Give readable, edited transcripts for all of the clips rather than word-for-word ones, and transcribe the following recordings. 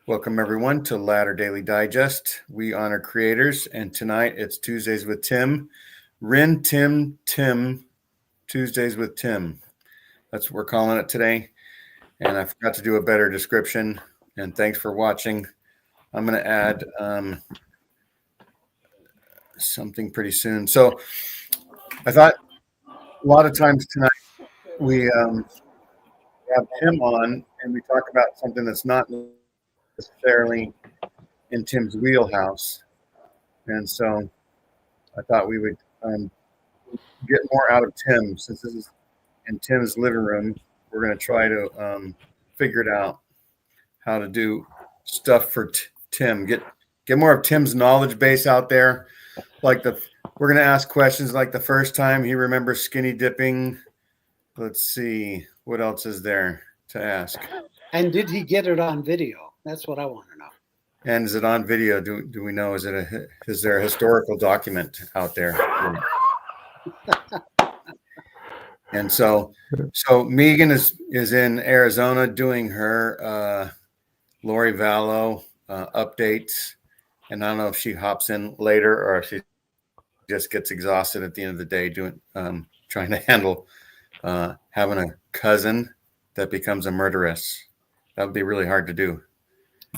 Welcome, everyone, to Ladder Daily Digest. We honor creators, and tonight it's Tuesdays with Tim. Rin Tim Tim Tuesdays with Tim. That's what we're calling it today. And I forgot to do a better description. And thanks for watching. I'm going to add something pretty soon. So I thought a lot of times tonight we have Tim on and we talk about something that's not necessarily in Tim's wheelhouse. And so I thought we would get more out of Tim. Since this is in Tim's living room, we're going to try to figure it out how to do stuff for Tim. Get more of Tim's knowledge base out there. We're going to ask questions like the first time he remembers skinny dipping. Let's see, what else is there to ask? And did he get it on video? That's what I want to know. And is it on video? Do we know? Is there a historical document out there? And so Megan is in Arizona doing her Lori Vallow updates, and I don't know if she hops in later or if she just gets exhausted at the end of the day doing trying to handle having a cousin that becomes a murderess. That would be really hard to do.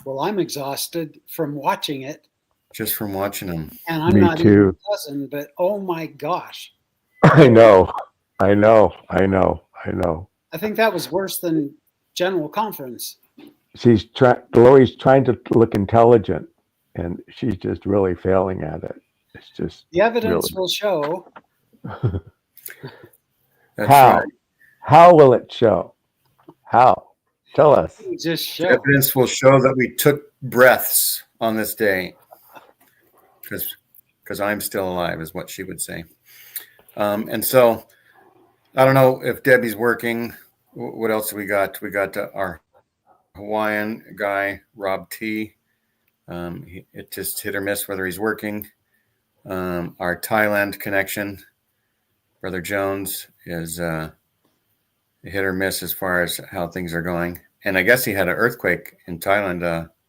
Well, I'm exhausted from watching it. Just from watching them. And I'm not even a cousin, but oh my gosh. I know. I think that was worse than General Conference. Lori's trying to look intelligent, and she's just really failing at it. It's just the evidence will show. How will it show? How? Tell us. Just show. Evidence will show that we took breaths on this day, because I'm still alive, is what she would say. And so I don't know if Debbie's working. What else do we got? We got our Hawaiian guy, Rob T. It just hit or miss whether he's working. Our Thailand connection, Brother Jones, is hit or miss as far as how things are going. And I guess he had an earthquake in Thailand.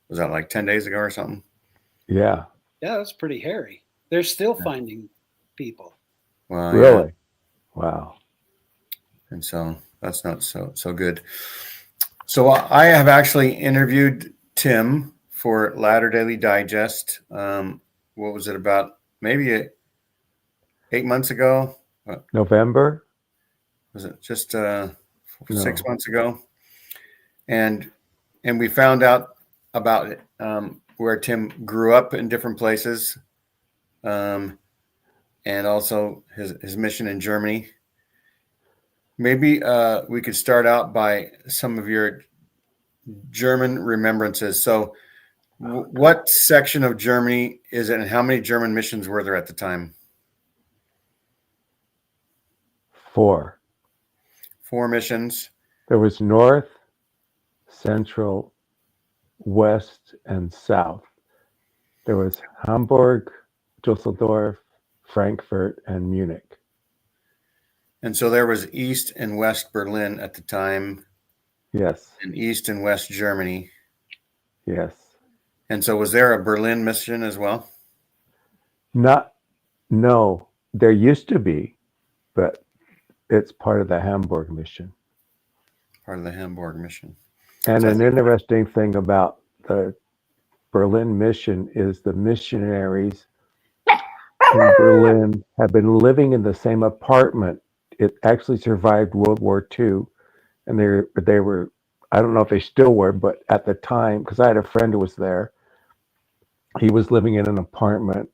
Was that like 10 days ago or something? Yeah. Yeah, that's pretty hairy. They're still finding people. Well, really? Yeah. Wow. And so that's not so good. So I have actually interviewed Tim for Ladder Daily Digest. What was it, about maybe 8 months ago? November? Was it just 6 months ago? And we found out about where Tim grew up in different places, and also his mission in Germany. Maybe we could start out by some of your German remembrances. So what section of Germany is it, and how many German missions were there at the time? 4. 4 missions. There was North, Central, West, and South. There was Hamburg, Dusseldorf, Frankfurt, and Munich. And so there was East and West Berlin at the time. Yes. And East and West Germany. Yes. And so was there a Berlin mission as well? No, there used to be, but it's part of the Hamburg mission. Part of the Hamburg mission. And an interesting thing about the Berlin mission is the missionaries in Berlin have been living in the same apartment. It actually survived World War II. And they were, I don't know if they still were, but at the time, because I had a friend who was there, he was living in an apartment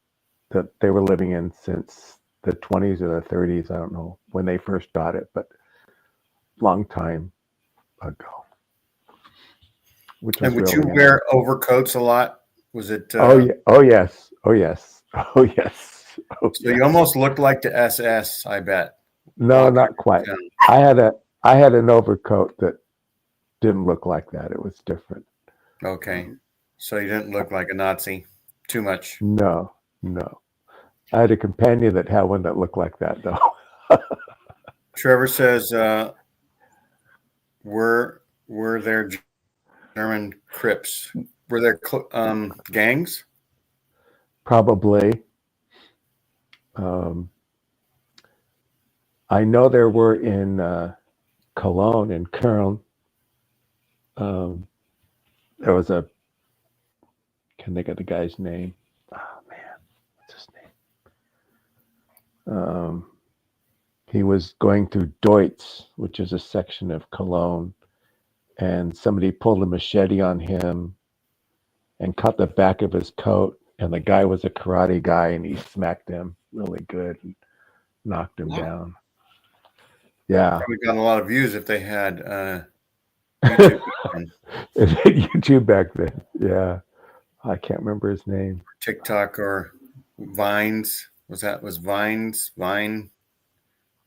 that they were living in since the 20s or the 30s. I don't know when they first got it, but long time ago. And would you wear overcoats a lot? Was it? Oh yes. So you almost looked like the SS, I bet. No, not quite. I had an overcoat that didn't look like that. It was different. Okay, so you didn't look like a Nazi too much. No. I had a companion that had one that looked like that, though. Trevor says, were there German Crips? were there gangs? Probably. I know there were in Cologne and Köln. There was a. Can they get the guy's name? Oh man, what's his name? He was going through Deutz, which is a section of Cologne, and somebody pulled a machete on him and cut the back of his coat. And the guy was a karate guy, and he smacked him really good and knocked him down. Yeah. Probably got a lot of views if they had YouTube. YouTube back then. Yeah. I can't remember his name. TikTok or Vines. Was Vine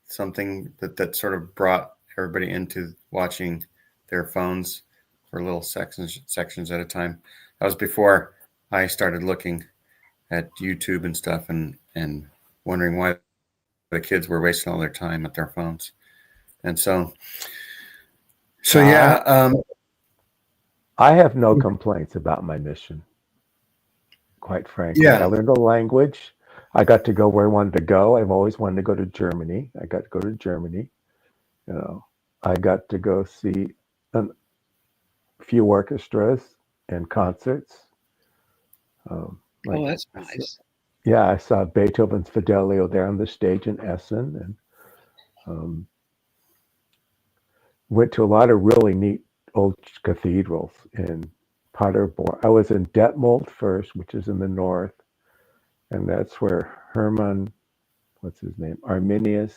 something that sort of brought everybody into watching their phones for little sections at a time. That was before I started looking at YouTube and stuff and wondering why the kids were wasting all their time at their phones. And so yeah. I have no complaints about my mission, quite frankly. Yeah. I learned a language. I got to go where I wanted to go. I've always wanted to go to Germany. I got to go to Germany. You know, I got to go see a few orchestras and concerts. That's nice. Yeah, I saw Beethoven's Fidelio there on the stage in Essen, and went to a lot of really neat old cathedrals in Paderborn. I was in Detmold first, which is in the north, and that's where Hermann, what's his name, Arminius,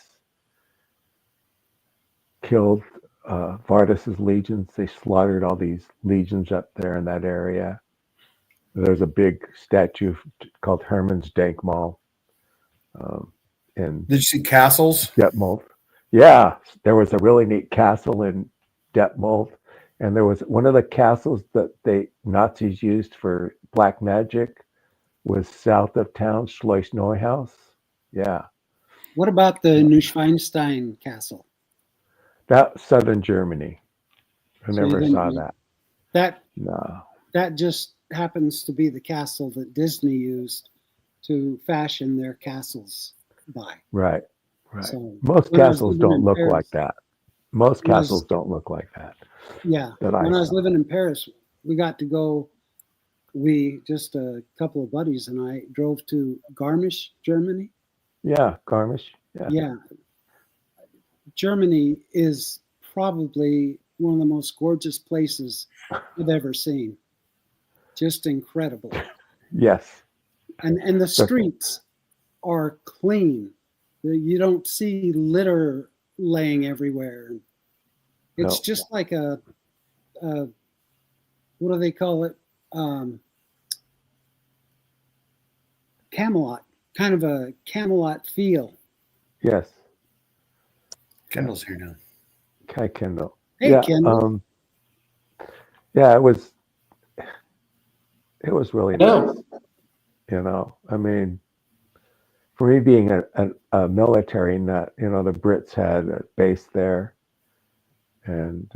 killed Vardas's legions. They slaughtered all these legions up there in that area. There's a big statue called Hermann's Denkmal. Did you see castles? Detmold. Yeah, there was a really neat castle in Detmold, and there was one of the castles that the Nazis used for black magic was south of town, Schloss Neuhaus. Yeah. What about the Neuschwanstein Castle? That southern Germany. I So never you didn't saw know- that. That No. that just happens to be the castle that Disney used to fashion their castles by. Right. Right. So Most when I was castles living don't in look Paris- like that. Most when I was- castles don't look like that. Yeah. That I When I was saw. living in Paris, we got to go. Just a couple of buddies and I drove to Garmisch, Germany. Yeah, Garmisch. Yeah. Yeah. Germany is probably one of the most gorgeous places I've ever seen. Just incredible. Yes. And the streets are clean. You don't see litter laying everywhere. It's No. just like a what do they call it? Camelot, kind of a Camelot feel. Yes. Kendall's here now. Hi, Kendall. Hey, yeah, Kendall. yeah, it was really nice. You know, I mean, for me being a military nut, you know, the Brits had a base there, and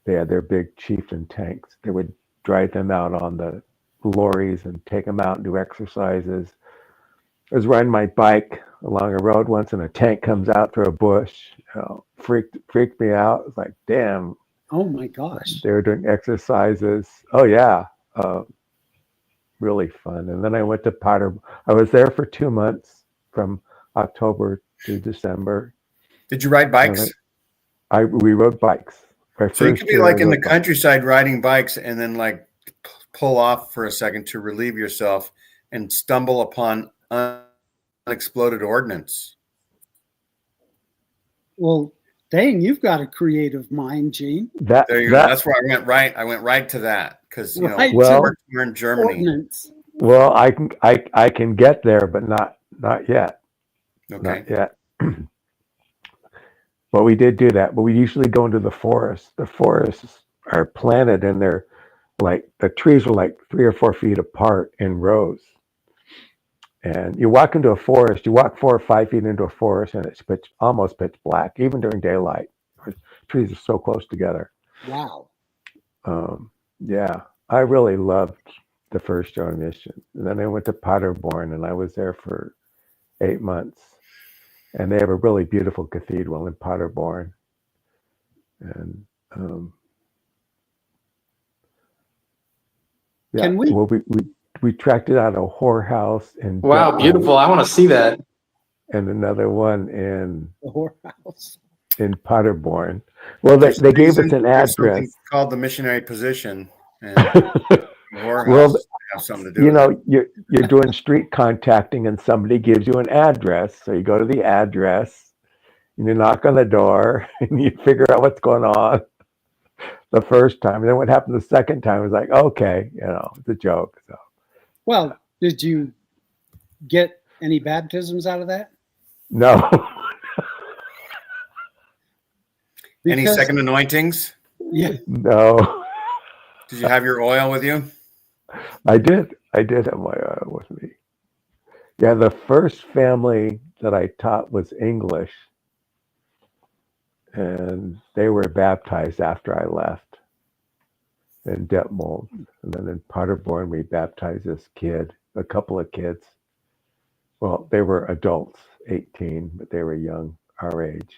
they had their big chieftain tanks. They would drive them out on the lorries and take them out and do exercises. I was riding my bike along a road once, and a tank comes out through a bush. You know, freaked me out. It's like, damn. Oh my gosh. They were doing exercises. Oh yeah, really fun. And then I went to Paderborn. I was there for 2 months, from October to December. Did you ride bikes? We rode bikes. So you could be like in the countryside riding bikes and then like pull off for a second to relieve yourself and stumble upon unexploded ordnance. Well, dang, you've got a creative mind, Gene. There you go. That's where I went right. I went right to that because Right we're in Germany. Ordnance. Well, I can get there, but not yet. Okay. Not yet. But we did do that. But we usually go into the forest. The forests are planted, and they're like, the trees are like 3 or 4 feet apart in rows. And you walk into a forest, you walk 4 or 5 feet into a forest, and it's almost pitch black, even during daylight. Trees are so close together. Wow. Yeah. I really loved the first Joint Mission. And then I went to Paderborn, and I was there for 8 months. And they have a really beautiful cathedral in Paderborn. And yeah, Can we- well, we tracked it out a whorehouse in Wow, Detmold, beautiful. I want to see that. and another one in The whorehouse. Paderborn. Well, There's they gave us reason- an there's something address. called the missionary position, and Warhouse Well, have something to do you with know, it. you're doing street contacting, and somebody gives you an address. So you go to the address, and you knock on the door, and you figure out what's going on the first time. And then what happened the second time was like, okay, it's a joke. So Well, did you get any baptisms out of that? no. Any Because- second anointings? Yeah. No, Did you have your oil with you? I did have my with me. Yeah, the first family that I taught was English, and they were baptized after I left in Detmold. And then in Paderborn, we baptized this kid, a couple of kids. Well, they were adults, 18, but they were young, our age.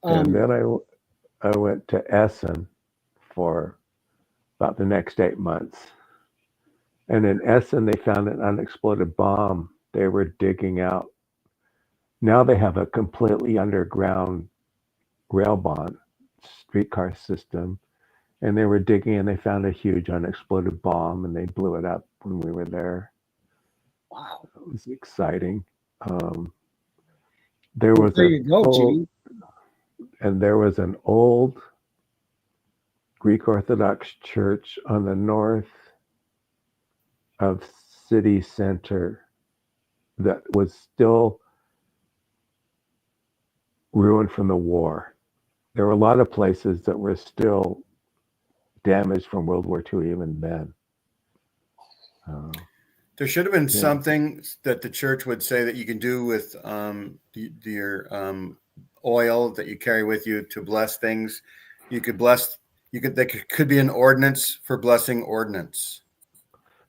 And then I went to Essen for about the next 8 months. And in Essen, they found an unexploded bomb they were digging out. Now they have a completely underground railbahn streetcar system. And they were digging and they found a huge unexploded bomb, and they blew it up when we were there. Wow. It was exciting. There was There you go, Gene. and there was an old Greek Orthodox church on the north of city center that was still ruined from the war. There were a lot of places that were still damaged from World War II even then. There should have been Yeah. something that the church would say that you can do with your oil that you carry with you to bless things. You could bless. There could be an ordinance for blessing ordnance,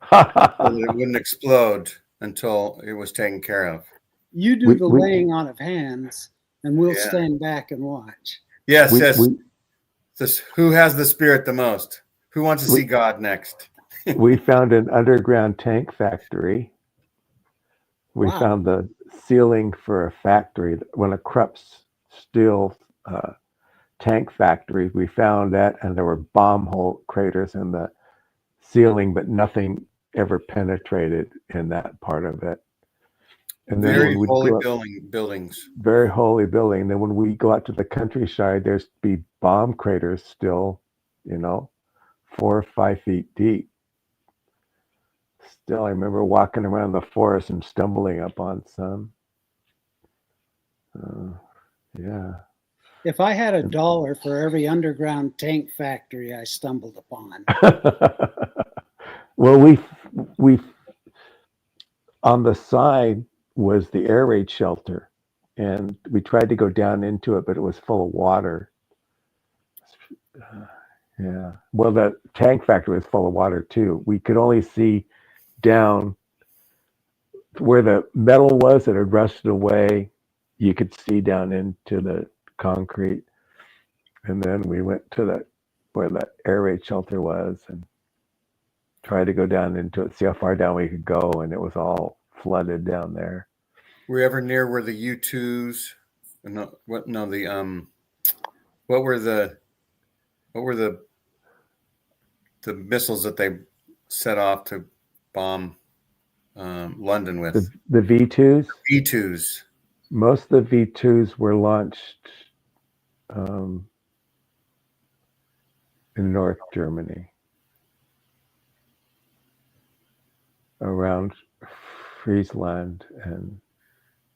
so that it wouldn't explode until it was taken care of. You do the laying on of hands, and we'll Yeah. stand back and watch. Yes, We- yes. we- Who has the spirit the most? Who wants to see God next? We found an underground tank factory. We Wow. found the ceiling for a factory, one of Krupp's steel tank factories. We found that, and there were bomb hole craters in the ceiling, but nothing ever penetrated in that part of it. And then Very when we'd holy go up- buildings. very holy building. Then when we go out to the countryside, there's be bomb craters still, 4 or 5 feet deep. Still, I remember walking around the forest and stumbling upon some. Yeah. If I had $1 for every underground tank factory I stumbled upon, Well, we on the side was the air raid shelter, and we tried to go down into it, but it was full of water. Yeah. Well, the tank factory was full of water too. We could only see down where the metal was that had rusted away. You could see down into the concrete. And then we went to where the air raid shelter was and tried to go down into it, see how far down we could go, and it was all flooded down there. Were you ever near where the U-2s? No, what? No, what were the missiles that they set off to bomb London with? The V2s? V-2s. Most of the V2s were launched in North Germany, around Friesland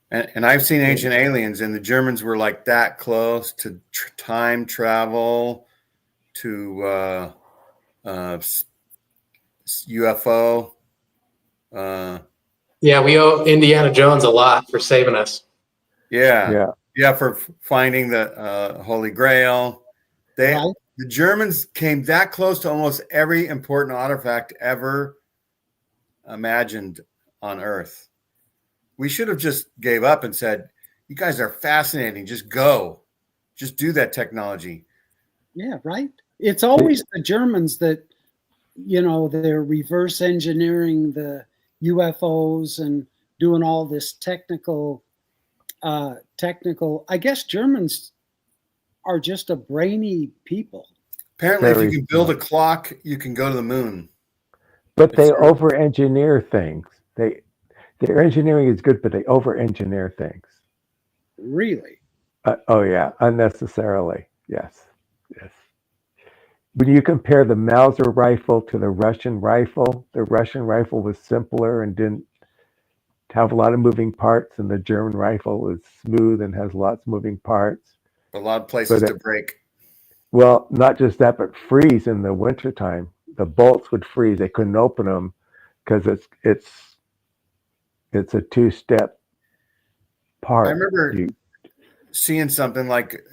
And I've seen Ancient Aliens, and the Germans were like that close to time travel, to UFO. Yeah, we owe Indiana Jones a lot for saving us. Yeah, for finding the Holy Grail. Right. The Germans came that close to almost every important artifact ever imagined on Earth. We should have just gave up and said, "You guys are fascinating. Just go. Just do that technology." Yeah, right. It's always the Germans that, they're reverse engineering the UFOs and doing all this technical. I guess Germans are just a brainy people. Apparently, if Very you can build a smart. clock, you can go to the moon. But they It's- over-engineer things. Their engineering is good, but they over-engineer things. Really? Oh yeah, unnecessarily. Yes, yes. When you compare the Mauser rifle to the Russian rifle was simpler and didn't have a lot of moving parts, and the German rifle is smooth and has lots of moving parts. A lot of places But to break. well, not just that, but freeze in the wintertime. The bolts would freeze. They couldn't open them because it's a two-step part. I remember seeing something like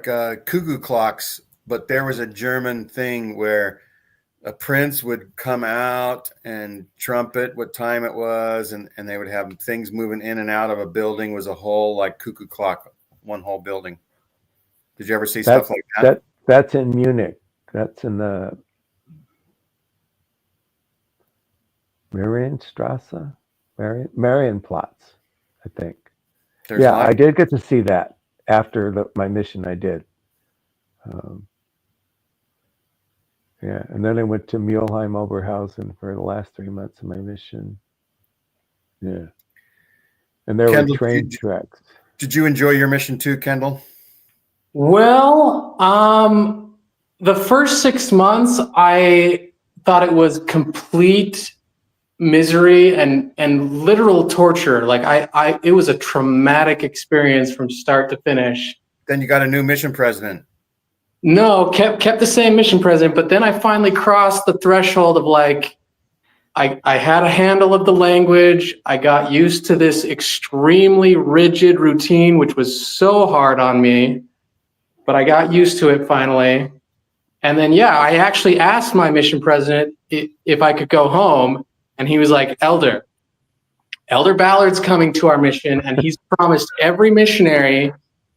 cuckoo clocks, but there was a German thing where a prince would come out and trumpet what time it was, and they would have things moving in and out of a building. Was a whole like cuckoo clock, one whole building. Did you ever see stuff like that? That's in Munich. That's in the Marienstrasse, Marienplatz, I think. There's Yeah, lots. I did get to see that after my mission. I did. Yeah, and then I went to Mulheim Oberhausen for the last 3 months of my mission. Yeah, and there Kendall, were train tracks. Did you enjoy your mission too, Kendall? Well, the first 6 months, I thought it was complete misery and literal torture. Like it was a traumatic experience from start to finish. Then you got a new mission president. No, kept the same mission president, but then I finally crossed the threshold of like, I had a handle of the language. I got used to this extremely rigid routine, which was so hard on me, but I got used to it finally. And then, yeah, I actually asked my mission president if I could go home, and he was like, Elder Ballard's coming to our mission, and he's promised every missionary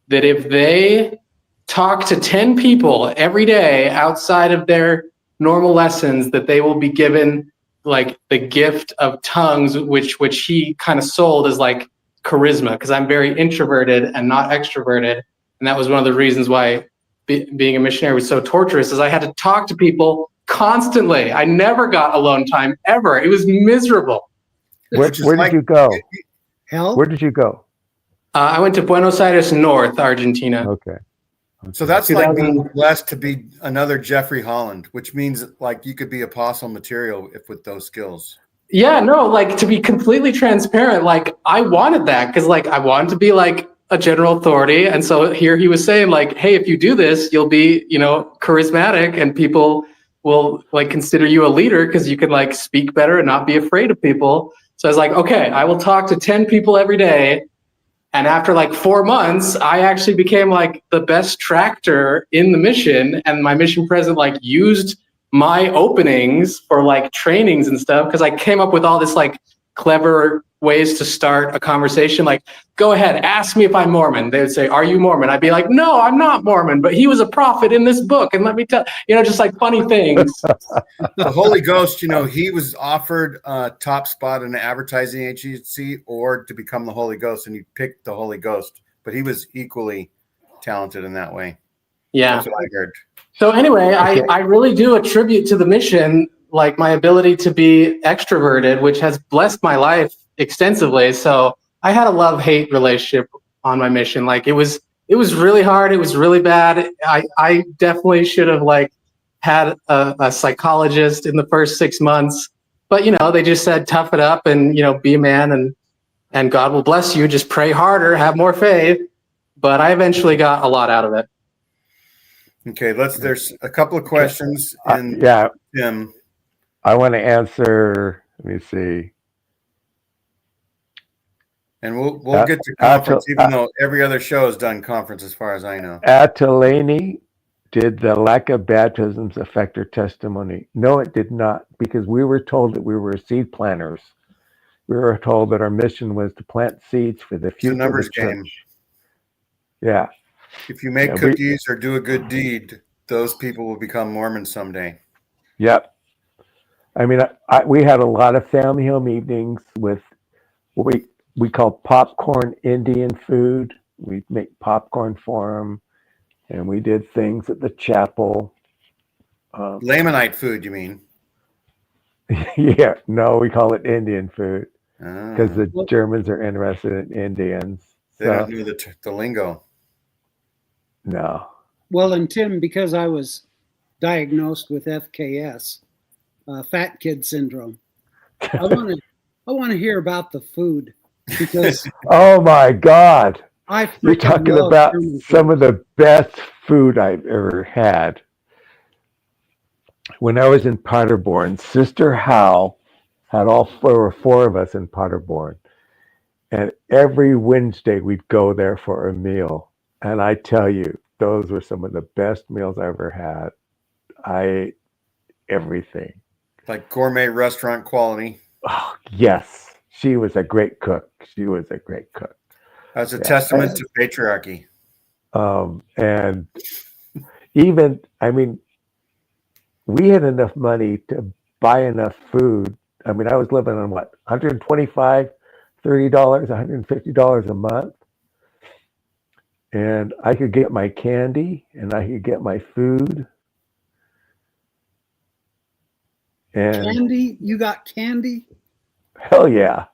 that if they talk to 10 people every day outside of their normal lessons, that they will be given like the gift of tongues, which he kind of sold as like charisma, because I'm very introverted and not extroverted. And that was one of the reasons why being a missionary was so torturous, is I had to talk to people constantly. I never got alone time ever. It was miserable. Where did you go? Hell? Where did you go? I went to Buenos Aires, North Argentina. Okay. So that's like being blessed to be another Jeffrey Holland, which means like you could be apostle material if with those skills. Yeah, no, like to be completely transparent, like I wanted that because like I wanted to be like a general authority. And so here he was saying like, hey, if you do this, you'll be, charismatic and people will like consider you a leader because you can like speak better and not be afraid of people. So I was like, okay, I will talk to 10 people every day. And after like 4 months, I actually became like the best tractor in the mission. And my mission president like used my openings for like trainings and stuff, because I came up with all this like clever ways to start a conversation. Like, go ahead, ask me if I'm Mormon. They would say, are you Mormon? I'd be like, no, I'm not Mormon, but he was a prophet in this book. And let me tell, just like funny things. The Holy Ghost, he was offered a top spot in an advertising agency or to become the Holy Ghost, and he picked the Holy Ghost, but he was equally talented in that way. Yeah. That's what I heard. So anyway, I really do attribute to the mission, like my ability to be extroverted, which has blessed my life extensively. So I had a love-hate relationship on my mission. Like it was really hard. It was really bad. I definitely should have like had a psychologist in the first 6 months, but they just said, tough it up and, be a man and God will bless you. Just pray harder, have more faith. But I eventually got a lot out of it. Okay, there's a couple of questions in Tim. I want to answer, let me see. And we'll get to conference, even though every other show has done conference as far as I know. Atalani Did the lack of baptisms affect our testimony? No, it did not, because we were told that we were seed planters. We were told that our mission was to plant seeds for the It's a future of the numbers church. game. Yeah. If you make Yeah, cookies or do a good deed, those people will become Mormons someday. Yep. I mean, we had a lot of family home evenings with what we call popcorn Indian food. We'd make popcorn for them, and we did things at the chapel. Lamanite food, you mean? Yeah, no, we call it Indian food because Ah, the Germans are interested in Indians. they So, don't know the lingo. no. Well, and Tim, because I was diagnosed with FKS, fat kid syndrome, I want to hear about the food because Oh my God. I You're freaking talking love about German some food. of the best food I've ever had. When I was in Paderborn, Sister Howe had all four of us in Paderborn. And every Wednesday we'd go there for a meal. And I tell you, those were some of the best meals I ever had. I ate everything. Like gourmet restaurant quality. Oh, yes. She was a great cook. She was a great cook. That's a Yeah. testament to patriarchy. And even, I mean, we had enough money to buy enough food. I mean, I was living on what, $125, $30, $150 a month. And I could get my candy and I could get my food. And Candy? You got candy? hell yeah.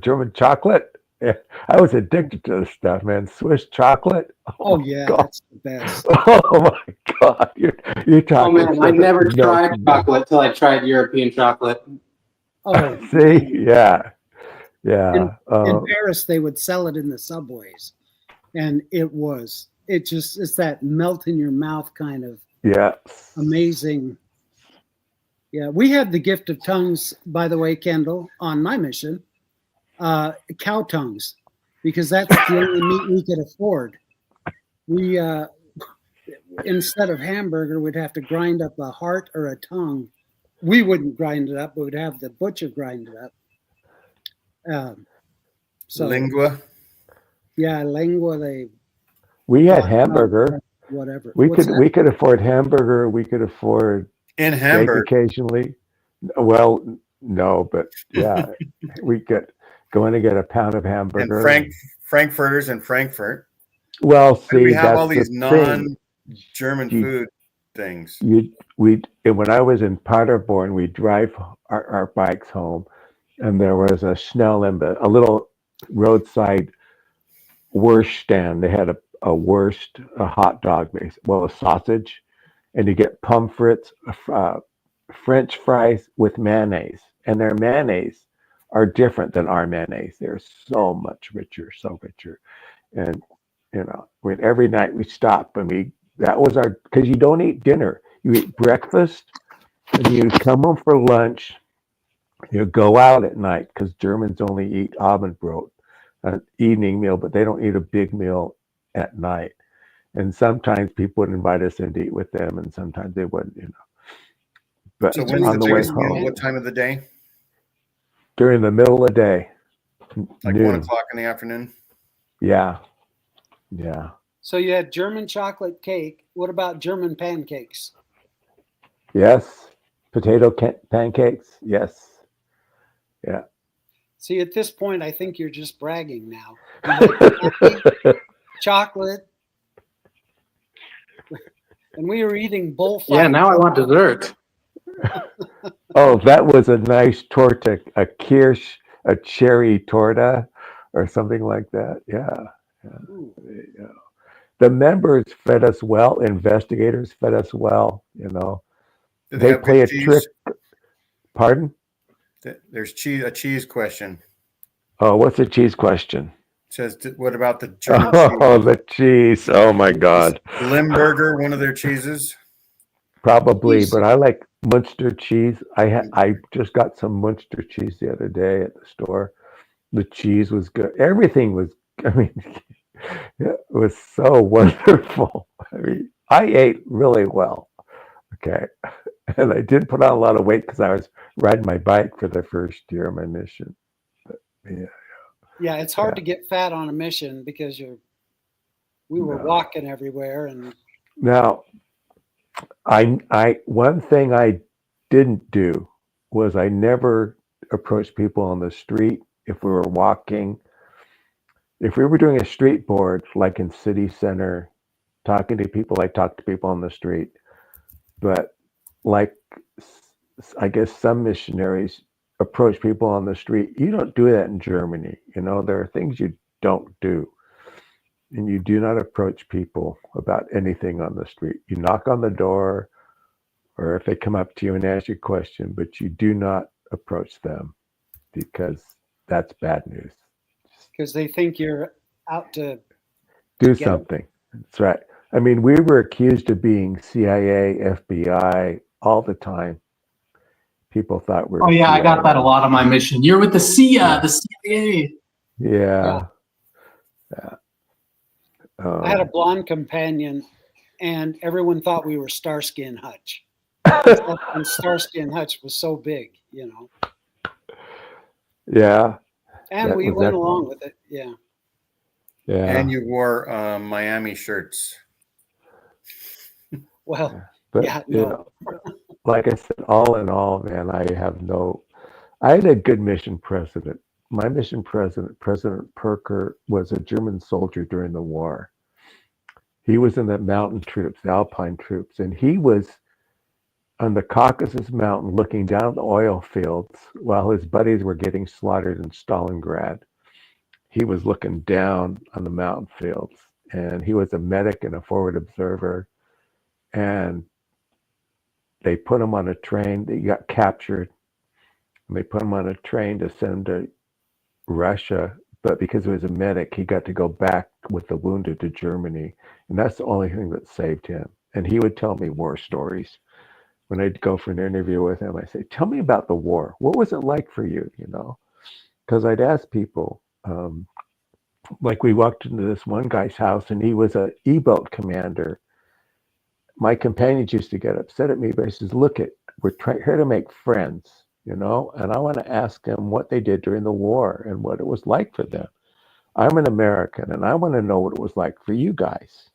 German chocolate. Yeah, I was addicted to this stuff, man. Swiss chocolate. Oh yeah, God. that's the best. Oh my God. You're talking. Oh man, I stuff never that- no, tried no. chocolate till I tried European chocolate. Oh, See? man. Yeah. Yeah. In Paris, they would sell it in the subways, and it's that melt in your mouth kind of Yeah. amazing. Yeah, we had the gift of tongues, by the way, Kendall, on my mission, cow tongues, because that's the only meat we could afford. We instead of hamburger, we'd have to grind up a heart or a tongue. We wouldn't grind it up, but we'd have the butcher grind it up. So Lingua. yeah, lengua. We had hamburger. Whatever. We What's we could afford hamburger. We could afford In steak Hamburg. occasionally. Well, no, but yeah, we could go in and get a pound of And hamburger. Frankfurters in Frankfurt. Well, And see, we have that's all these the thing. non-German You- food things. When I was in Paderborn, we drive our bikes home, and there was a Schnellimbe, a little roadside Wurst stand. They had a hot dog base, well, a sausage, and you get pommes frites, French fries with mayonnaise, and their mayonnaise are different than our mayonnaise. They're so much richer, so richer, and every night we stop and that was because you don't eat dinner, you eat breakfast, and you come home for lunch. You go out at night because Germans only eat Abendbrot, an evening meal, but they don't eat a big meal at night. And sometimes people would invite us in to eat with them, and sometimes they wouldn't. But So when's on the the way biggest meal? home, What time of the day? during the middle of the day, Like noon. 1:00 in the afternoon? Yeah. So you had German chocolate cake. What about German pancakes? Yes. Potato pancakes. Yes. Yeah. See, at this point, I think you're just bragging now. You had candy, chocolate, and we were eating bullfight. Yeah, now I want dessert. Oh, that was a nice torta, a kirsch, a cherry torta, or something like that. Yeah. Ooh. Yeah. The members fed us well. Investigators fed us well. Do They have play good a cheese? trick. Pardon? There's a cheese question. Oh, what's the cheese question? It says, what about the German Oh, cheese? the cheese. Oh my God. Limburger, one of their cheeses. Probably, Cheese. but I like Munster cheese. I just got some Munster cheese the other day at the store. The cheese was good. Everything was, I mean, it was so wonderful. I mean, I ate really well. Okay. And I did put on a lot of weight because I was riding my bike for the first year of my mission. But, yeah. Yeah, it's hard Yeah. to get fat on a mission because we were No. walking everywhere, and Now, one thing I didn't do was I never approached people on the street if we were walking. If we were doing a street board, like in city center, talking to people, I talked to people on the street. But like, I guess some missionaries approach people on the street. You don't do that in Germany. There are things you don't do. And you do not approach people about anything on the street. You knock on the door, or if they come up to you and ask you a question, but you do not approach them because that's bad news. because they think you're out to Do get 'em. something. That's right. I mean, we were accused of being CIA, FBI all the time. People thought we were. Oh yeah, CIA. I got that a lot on my mission. You're with the CIA, Yeah. the CIA. Yeah. I had a blonde companion, and everyone thought we were Starsky and Hutch. And Starsky and Hutch was so big, Yeah. And That we was went that- along with it. Yeah. Yeah. And you wore Miami shirts. Well, But, yeah, no. Like I said, all in all, man, I had a good mission president. My mission president, President Perker, was a German soldier during the war. He was in the mountain troops, the Alpine troops, and he was on the Caucasus Mountain looking down at the oil fields while his buddies were getting slaughtered in Stalingrad. He was looking down on the mountain fields, and he was a medic and a forward observer. And they put him on a train. He got captured, and they put him on a train to send him to Russia. But because he was a medic, he got to go back with the wounded to Germany, and that's the only thing that saved him. And he would tell me war stories. When I'd go for an interview with him, I say, "Tell me about the war. What was it like for you?" Because I'd ask people. Like we walked into this one guy's house, and he was a E-boat commander. My companions used to get upset at me, but he says, "Look, we're here to make friends, and I want to ask them what they did during the war and what it was like for them. I'm an American, and I want to know what it was like for you guys."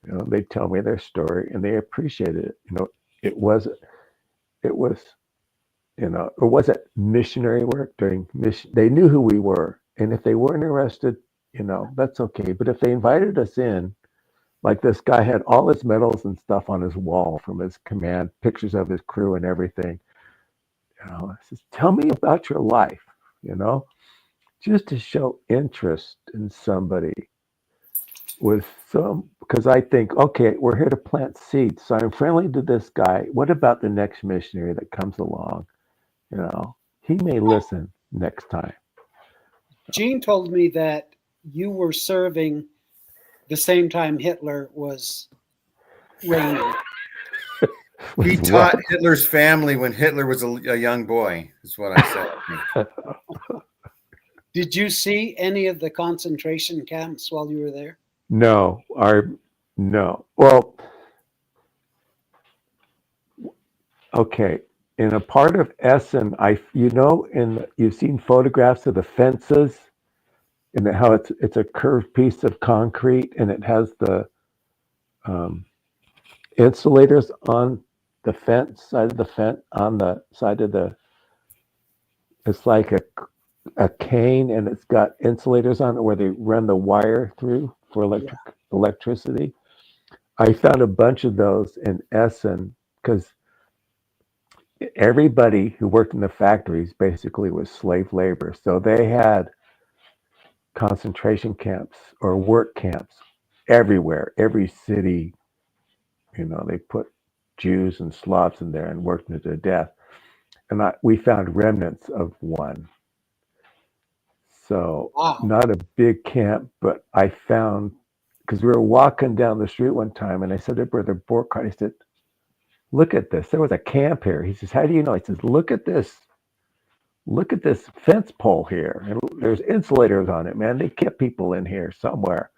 They tell me their story, and they appreciated it. It wasn't missionary work during mission. They knew who we were, and if they weren't interested, that's okay. But if they invited us in, like this guy had all his medals and stuff on his wall from his command, pictures of his crew and everything. I says, "Tell me about your life," just to show interest in somebody because I think, okay, we're here to plant seeds. So I'm friendly to this guy. What about the next missionary that comes along? He may listen next time. Gene told me that you were serving the same time Hitler was reigning. He taught Hitler's family when Hitler was a young boy, is what I said. Did you see any of the concentration camps while you were there? No. Well, okay. In a part of Essen, you've seen photographs of the fences and how it's a curved piece of concrete, and it has the insulators on the side of the fence, on the side of it's like a cane, and it's got insulators on it where they run the wire through for electricity. I found a bunch of those in Essen because everybody who worked in the factories basically was slave labor. So they had concentration camps or work camps everywhere, every city. They put Jews and Slavs in there and worked them to death. And we found remnants of one. So not a big camp, but I found, because we were walking down the street one time, and I said to Brother Borkhardt, I said, "Look at this. There was a camp here." He says, "How do you know?" I says, Look at this fence pole here. And there's insulators on it, man. They kept people in here somewhere.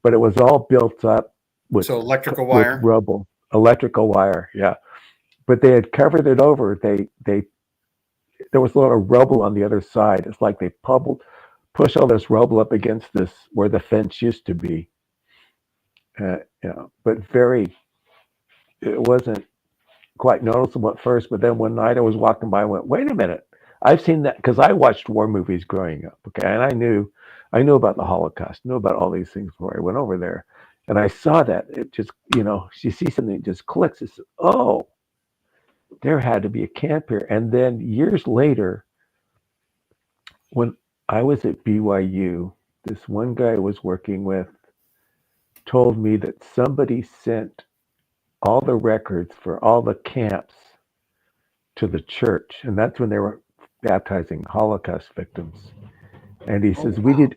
But it was all built up with So electrical with wire. rubble, electrical wire. Yeah, but they had covered it over. They there was a lot of rubble on the other side. It's like they push all this rubble up against this where the fence used to be. But it wasn't quite noticeable at first. But then one night I was walking by and went, wait a minute, I've seen that because I watched war movies growing up. Okay, and I knew about the Holocaust, knew about all these things before I went over there, and I saw that. It just, you see something that just clicks. It's, oh, there had to be a camp here. And then years later, when I was at BYU, this one guy I was working with told me that somebody sent all the records for all the camps to the church, and that's when they were baptizing Holocaust victims. And he says, wow.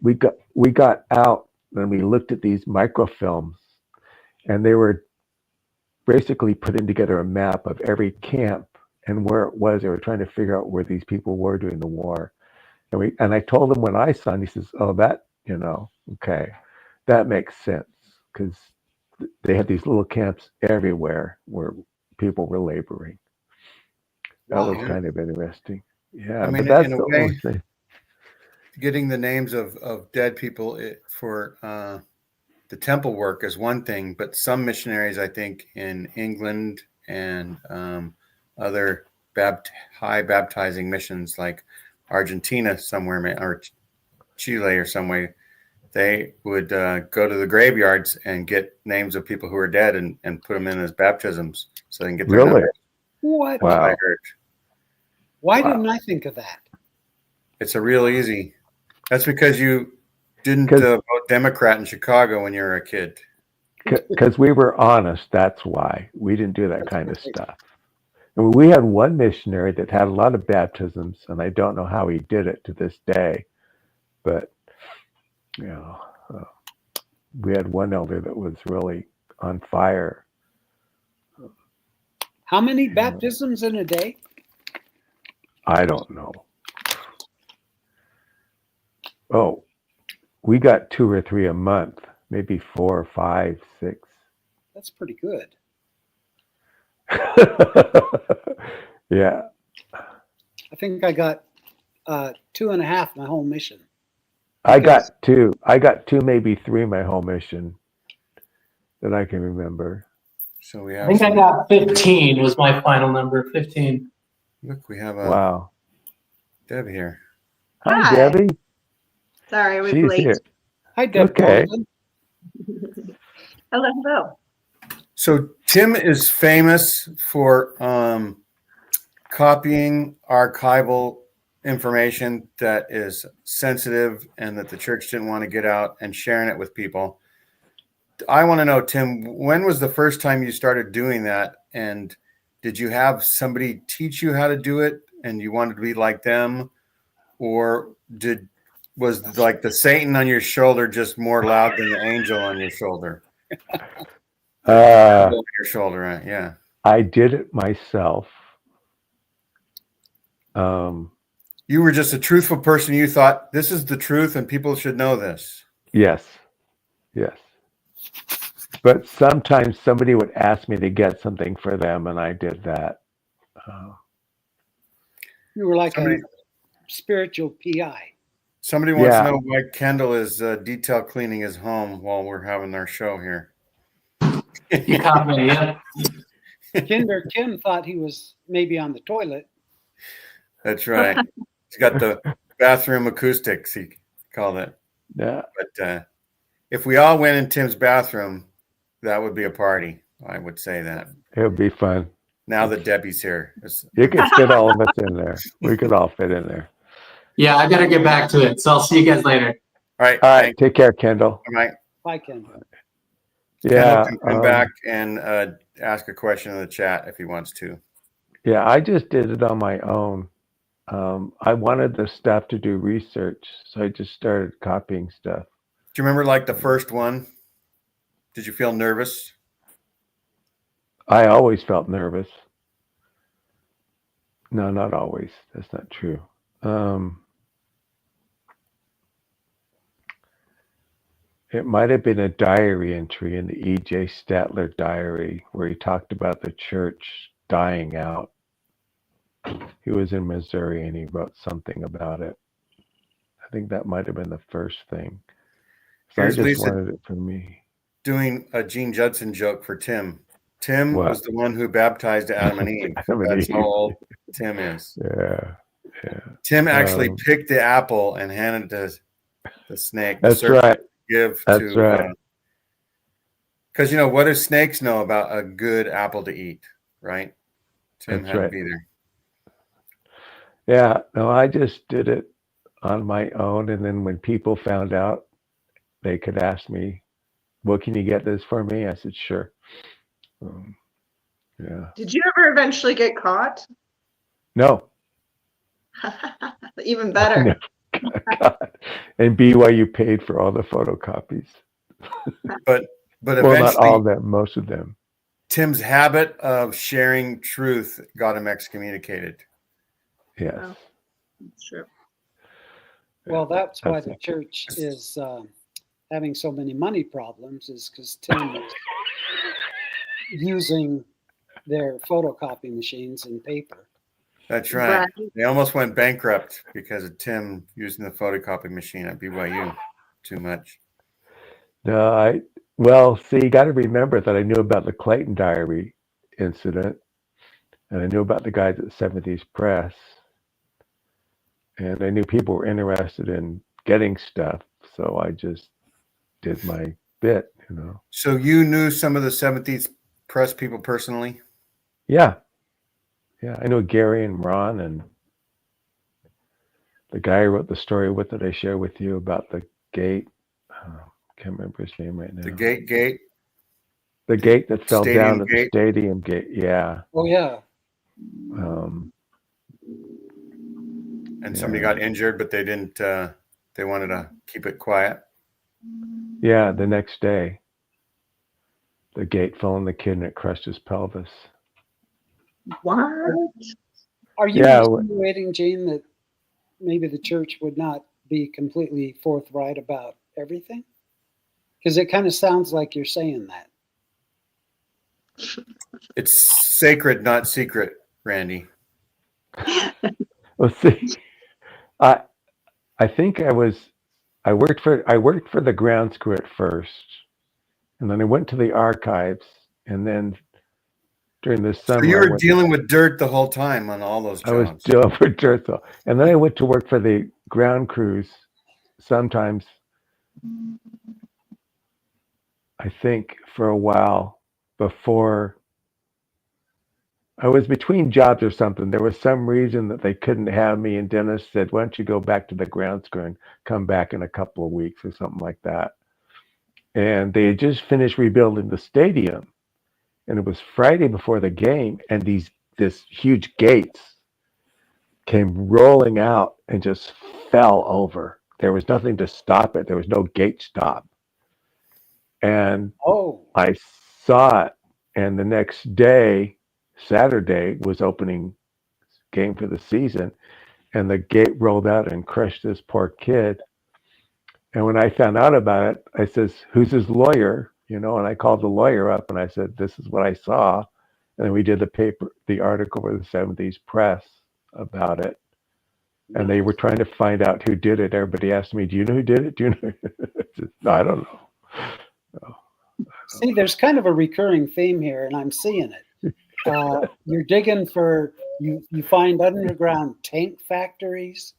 we got out and we looked at these microfilms, and they were basically putting together a map of every camp and where it was. They were trying to figure out where these people were during the war. And I told him when I saw, and he says, oh, that, okay, that makes sense, because they had these little camps everywhere where people were laboring. That Wow. was kind of interesting. Yeah, I mean, but that's in a the only way, thing. getting the names of dead people for the temple work is one thing, but some missionaries, I think, in England and other high baptizing missions like Argentina somewhere, or Chile or somewhere, they would go to the graveyards and get names of people who are dead and put them in as baptisms so they can get their Really? numbers. What? That's what I Wow. heard. Why Wow. didn't I think of that? It's a real easy. That's because you didn't 'Cause- vote Democrat in Chicago when you were a kid. Because we were honest, that's why. We didn't do that kind of stuff. And we had one missionary that had a lot of baptisms, and I don't know how he did it to this day. But, we had one elder that was really on fire. How many baptisms in a day? I don't know. Oh, we got 2 or 3 a month, maybe 4 or 5, 6. That's pretty good. Yeah. I think I got 2.5 my whole mission. I got 2. I got 2, maybe 3 my whole mission that I can remember. So we I have. think I got 15 was my final number, 15. Look, we have a Wow. Deb here. Hi, Hi. Debbie. Sorry, I was She's late. here. Hi, Deb. Okay. Donovan. Hello, hello. So Tim is famous for copying archival information that is sensitive and that the church didn't want to get out and sharing it with people. I want to know, Tim, when was the first time you started doing that? And did you have somebody teach you how to do it and you wanted to be like them? Or was like the Satan on your shoulder just more loud than the angel on your shoulder? Uh, Your shoulder, right? Yeah. I did it myself. You were just a truthful person. You thought this is the truth and people should know this. Yes. But sometimes somebody would ask me to get something for them, and I did that. You were like Somebody- a spiritual PI. Somebody wants Yeah. to know why Kendall is detail cleaning his home while we're having our show here. You caught me, yeah. Kim thought he was maybe on the toilet. That's right. He's got the bathroom acoustics, he called it. Yeah. But if we all went in Tim's bathroom, that would be a party. I would say that. It would be fun. Now that Debbie's here. You could fit all of us in there. We could all fit in there. Yeah, I gotta get back to it. So I'll see you guys later. All right. All right. Take care, Kendall. All right. Bye, Ken. Yeah. Kendall can come back and ask a question in the chat if he wants to. Yeah. I just did it on my own. I wanted the staff to do research, so I just started copying stuff. Do you remember like the first one? Did you feel nervous? I always felt nervous. No, not always. That's not true. It might have been a diary entry in the E.J. Statler diary where he talked about the church dying out. He was in Missouri and he wrote something about it. I think that might have been the first thing. So Here's I just Lisa wanted it for me. doing a Gene Judson joke for Tim. Tim What? was the one who baptized Adam and Eve. Adam and That's how Eve. old Tim is. Yeah. Tim actually Um, picked the apple and handed it to the snake. The That's serpent right. to give That's to. right. Because what do snakes know about a good apple to eat, right? Tim That's had to right. be there. Yeah. No, I just did it on my own. And then when people found out, they could ask me, well, can you get this for me? I said, sure. Yeah. Did you ever eventually get caught? No. Even better. God. And BYU paid for all the photocopies. But Well, not all eventually, of them, most of them. Tim's habit of sharing truth got him excommunicated. Yes. Oh, that's true. Well, that's why That's the it. church is having so many money problems, is because Tim is using their photocopy machines and paper. That's right. Right. They almost went bankrupt because of Tim using the photocopy machine at BYU too much. No, well, see, you got to remember that I knew about the Clayton Diary incident, and I knew about the guys at 70s Press, and I knew people were interested in getting stuff, so I just did my bit, So you knew some of the 70th Press people personally? Yeah. Yeah, I know Gary and Ron and the guy who wrote the story with it I shared with you about the gate. Can't remember his name right now. The gate? The gate that fell Stadium down at gate? the stadium gate. Yeah. Oh, yeah. And somebody got injured, but they didn't, they wanted to keep it quiet. Yeah, the next day, the gate fell on the kid and it crushed his pelvis. What? Are you Yeah. insinuating, Gene, that maybe the church would not be completely forthright about everything? Because it kind of sounds like you're saying that. It's sacred, not secret, Randy. Well, see, I think I worked for the grounds crew at first, and then I went to the archives, and then during the summer, So you were dealing with dirt the whole time on all those jobs. I was dealing with dirt, though. And then I went to work for the ground crews sometimes, I think, for a while before. I was between jobs or something. There was some reason that they couldn't have me, and Dennis said, why don't you go back to the grounds crew and come back in a couple of weeks or something like that. And they had just finished rebuilding the stadium, and it was Friday before the game, and this huge gates came rolling out and just fell over. There was nothing to stop it. There was no gate stop. And I saw it, and the next day, Saturday, was opening game for the season, and the gate rolled out and crushed this poor kid. And when I found out about it, I says, who's his lawyer? And I called the lawyer up and I said, this is what I saw. And then we did the article for the 70s Press about it. And they were trying to find out who did it. Everybody asked me, do you know who did it? Do you know? I said, no, I don't know. See, there's kind of a recurring theme here, and I'm seeing it. You're digging for, you find underground tank factories.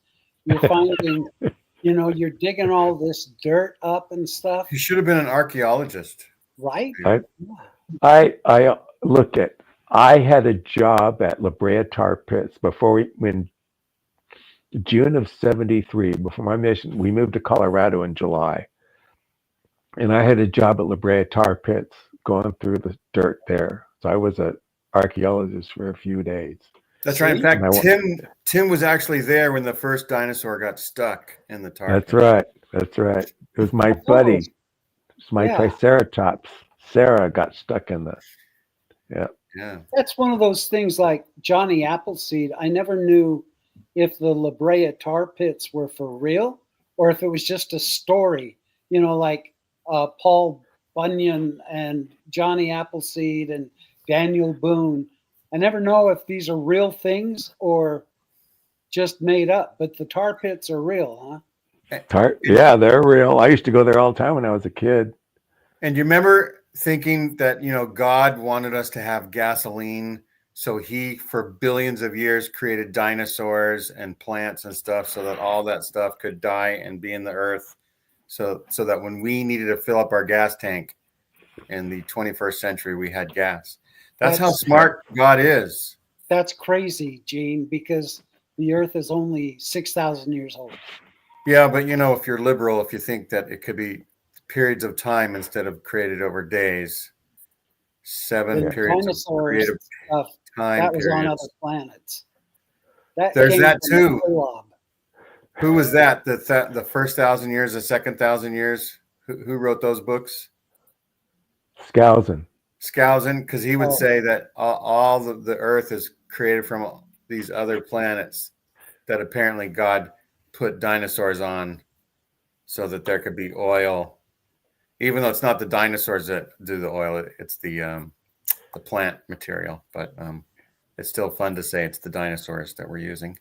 You're finding, you're digging all this dirt up and stuff. You should have been an archaeologist. Right? I look at, I had a job at La Brea Tar Pits when June of 73, before my mission, we moved to Colorado in July. And I had a job at La Brea Tar Pits going through the dirt there. So I was an archaeologist for a few days. That's right. In fact, Tim was actually there when the first dinosaur got stuck in the tar pit. That's right. It was my buddy. It's my Triceratops. Sarah got stuck in the. Yeah. That's one of those things like Johnny Appleseed. I never knew if the La Brea Tar Pits were for real or if it was just a story. Like Paul Bunyan and Johnny Appleseed and Daniel Boone. I never know if these are real things or just made up, but the tar pits are real, huh? Yeah, they're real. I used to go there all the time when I was a kid. And you remember thinking that, God wanted us to have gasoline. So he, for billions of years, created dinosaurs and plants and stuff so that all that stuff could die and be in the earth. So that when we needed to fill up our gas tank in the 21st century, we had gas. That's how smart God is. That's crazy, Gene, because the earth is only 6,000 years old. Yeah, but if you're liberal, if you think that it could be periods of time instead of created over days, 7 periods of creative stuff, time that was periods. On other planets. There's that too. Who was that? The first 1,000 years, the second 1,000 years? Who wrote those books? Skousen, because he would say that all the Earth is created from these other planets that apparently God put dinosaurs on so that there could be oil, even though it's not the dinosaurs that do the oil, it's the plant material. But it's still fun to say it's the dinosaurs that we're using.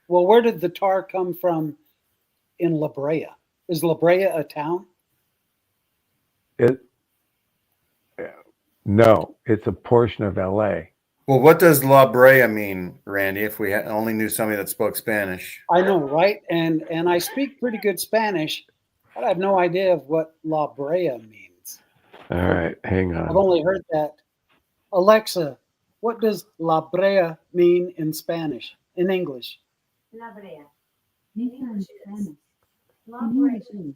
Well, where did the tar come from in La Brea? Is La Brea a town? No, it's a portion of LA. Well, what does La Brea mean, Randy, if we only knew somebody that spoke Spanish? I know, right? And I speak pretty good Spanish, but I have no idea of what La Brea means. All right, hang on. I've only heard that. Alexa, what does La Brea mean in Spanish, in English? La Brea. Mija in Spanish. La Brea.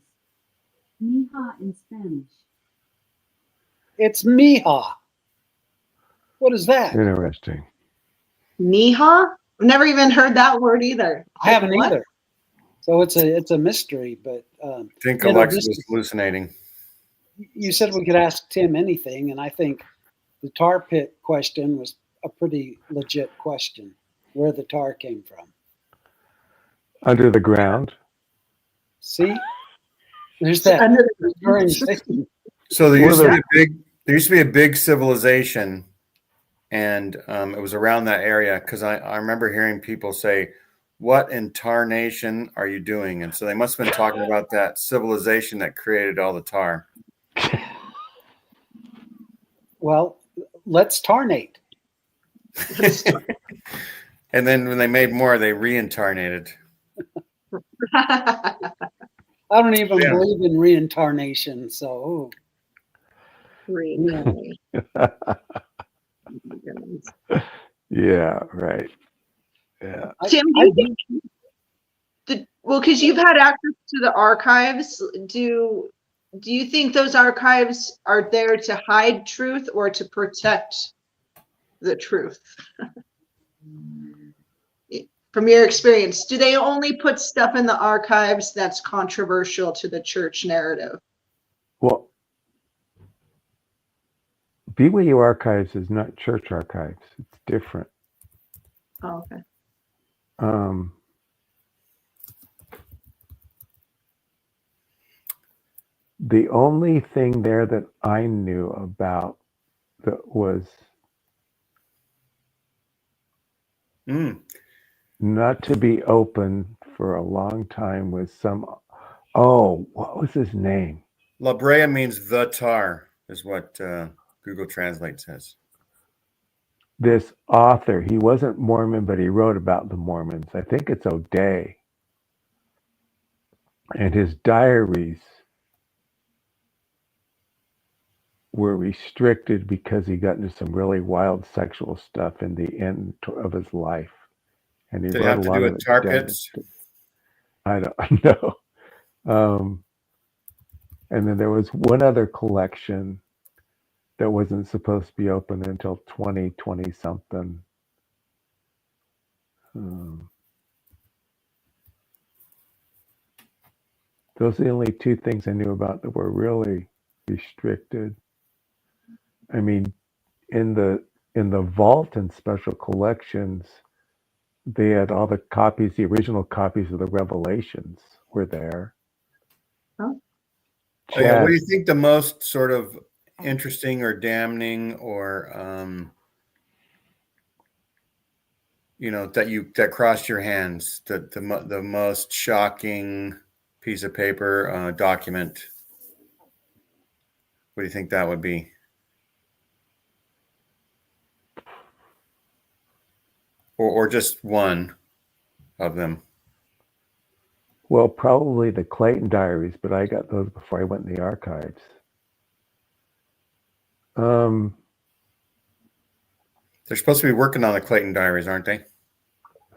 Mija in Spanish. It's mija. What is that? Interesting. Mija? I've never even heard that word either. I haven't either. So it's a mystery, but I think Alexa was hallucinating. You said we could ask Tim anything, and I think the tar pit question was a pretty legit question, where the tar came from. Under the ground. See? There's that. So there used to be a big civilization, and it was around that area, because I remember hearing people say, "What in tarnation are you doing?" And so they must have been talking about that civilization that created all the tar. Well, let's tarnate. And then when they made more, they reincarnated. I don't even believe in reincarnation, so. Yeah, right. Yeah. Tim, because you've had access to the archives, do you think those archives are there to hide truth or to protect the truth? From your experience, do they only put stuff in the archives that's controversial to the church narrative? Well, BYU Archives is not church archives. It's different. Oh, okay. The only thing there that I knew about that was not to be open for a long time was what was his name? La Brea means the tar, is what Google Translate says. This author, he wasn't Mormon, but he wrote about the Mormons. I think it's O'Day. And his diaries were restricted because he got into some really wild sexual stuff in the end of his life. And he Did it wrote have a to lot do of with tar pits? I don't know. And then there was one other collection that wasn't supposed to be open until 2020 something. Those are the only two things I knew about that were really restricted. I mean, in the vault and special collections, they had all the copies, the original copies of the Revelations were there. Oh. Oh, yeah. What do Chad, you think the most sort of interesting or damning or that crossed your hands, the most shocking piece of paper document? What do you think that would be? Or just one of them? well, probably the Clayton Diaries, but I got those before I went in the archives. They're supposed to be working on the Clayton Diaries, aren't they?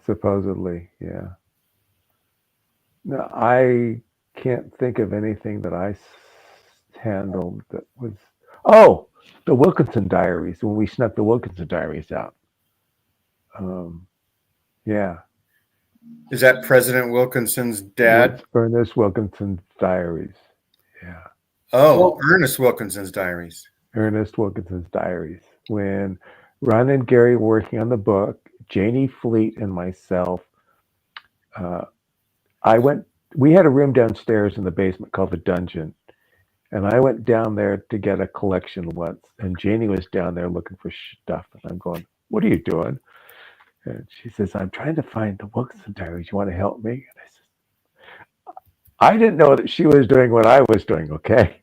Supposedly, yeah. No, I can't think of anything that I handled that was. Oh, the Wilkinson Diaries, when we snuck the Wilkinson Diaries out. Yeah, Is that President Wilkinson's it dad? was Ernest Wilkinson's Diaries. Yeah, Oh, Well, Ernest Wilkinson's diaries. Ernest Wilkinson's Diaries. When Ron and Gary were working on the book, Janie Fleet and myself, we had a room downstairs in the basement called the Dungeon. And I went down there to get a collection once. And Janie was down there looking for stuff. And I'm going, what are you doing? And she says, I'm trying to find the Wilkinson Diaries. You want to help me? And I said, I didn't know that she was doing what I was doing, okay?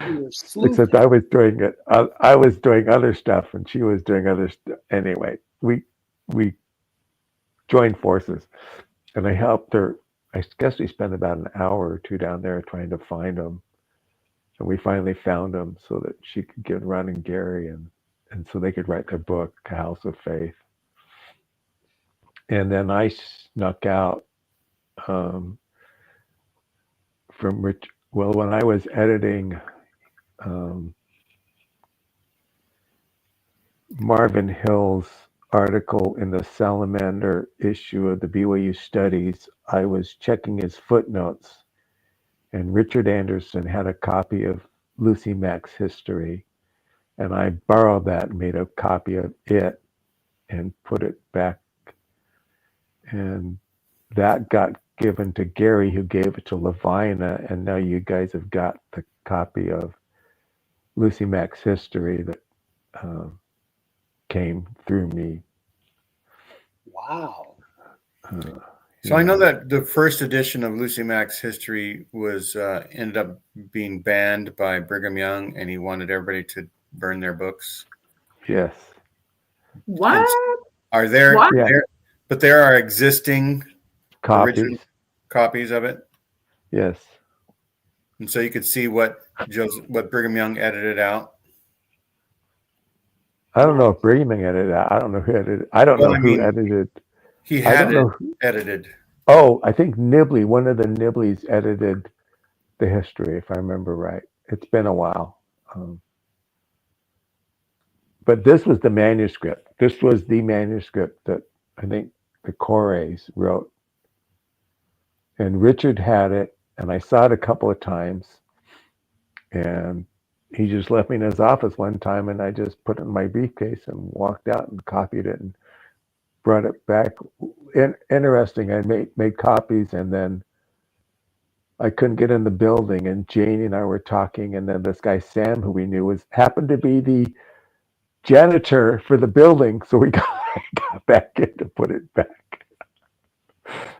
you were sleuthing. Except I was doing it. I was doing other stuff, and she was doing other stuff. Anyway, we joined forces, and I helped her. I guess we spent about an hour or two down there trying to find them, and we finally found them so that she could give Ron and Gary, and so they could write their book, A House of Faith. And then I snuck out from Rich. Well, when I was editing Marvin Hill's article in the Salamander issue of the BYU Studies, I was checking his footnotes, and Richard Anderson had a copy of Lucy Mack's History, and I borrowed that and made a copy of it and put it back, and that got given to Gary, who gave it to Lavina, and now you guys have got the copy of Lucy Mack's History that came through me. Wow. So I know that the first edition of Lucy Mack's History was ended up being banned by Brigham Young, and he wanted everybody to burn their books. Yes. What? Are there? What? Yeah. But there are existing Copies. original copies of it, Yes. and so you could see what Brigham Young edited out. I don't know if Brigham Young edited it. I don't know who edited. I don't know who edited. He I had don't it know. edited. Oh, I think Nibley, one of the Nibleys, edited the history, if I remember right. It's been a while. But this was the manuscript. This was the manuscript that I think the Correys wrote. And Richard had it, and I saw it a couple of times. And he just left me in his office one time, and I just put it in my briefcase and walked out and copied it and brought it back. Interesting, I made copies, and then I couldn't get in the building, and Janie and I were talking, and then this guy Sam, who we knew, happened to be the janitor for the building, so we got back in to put it back.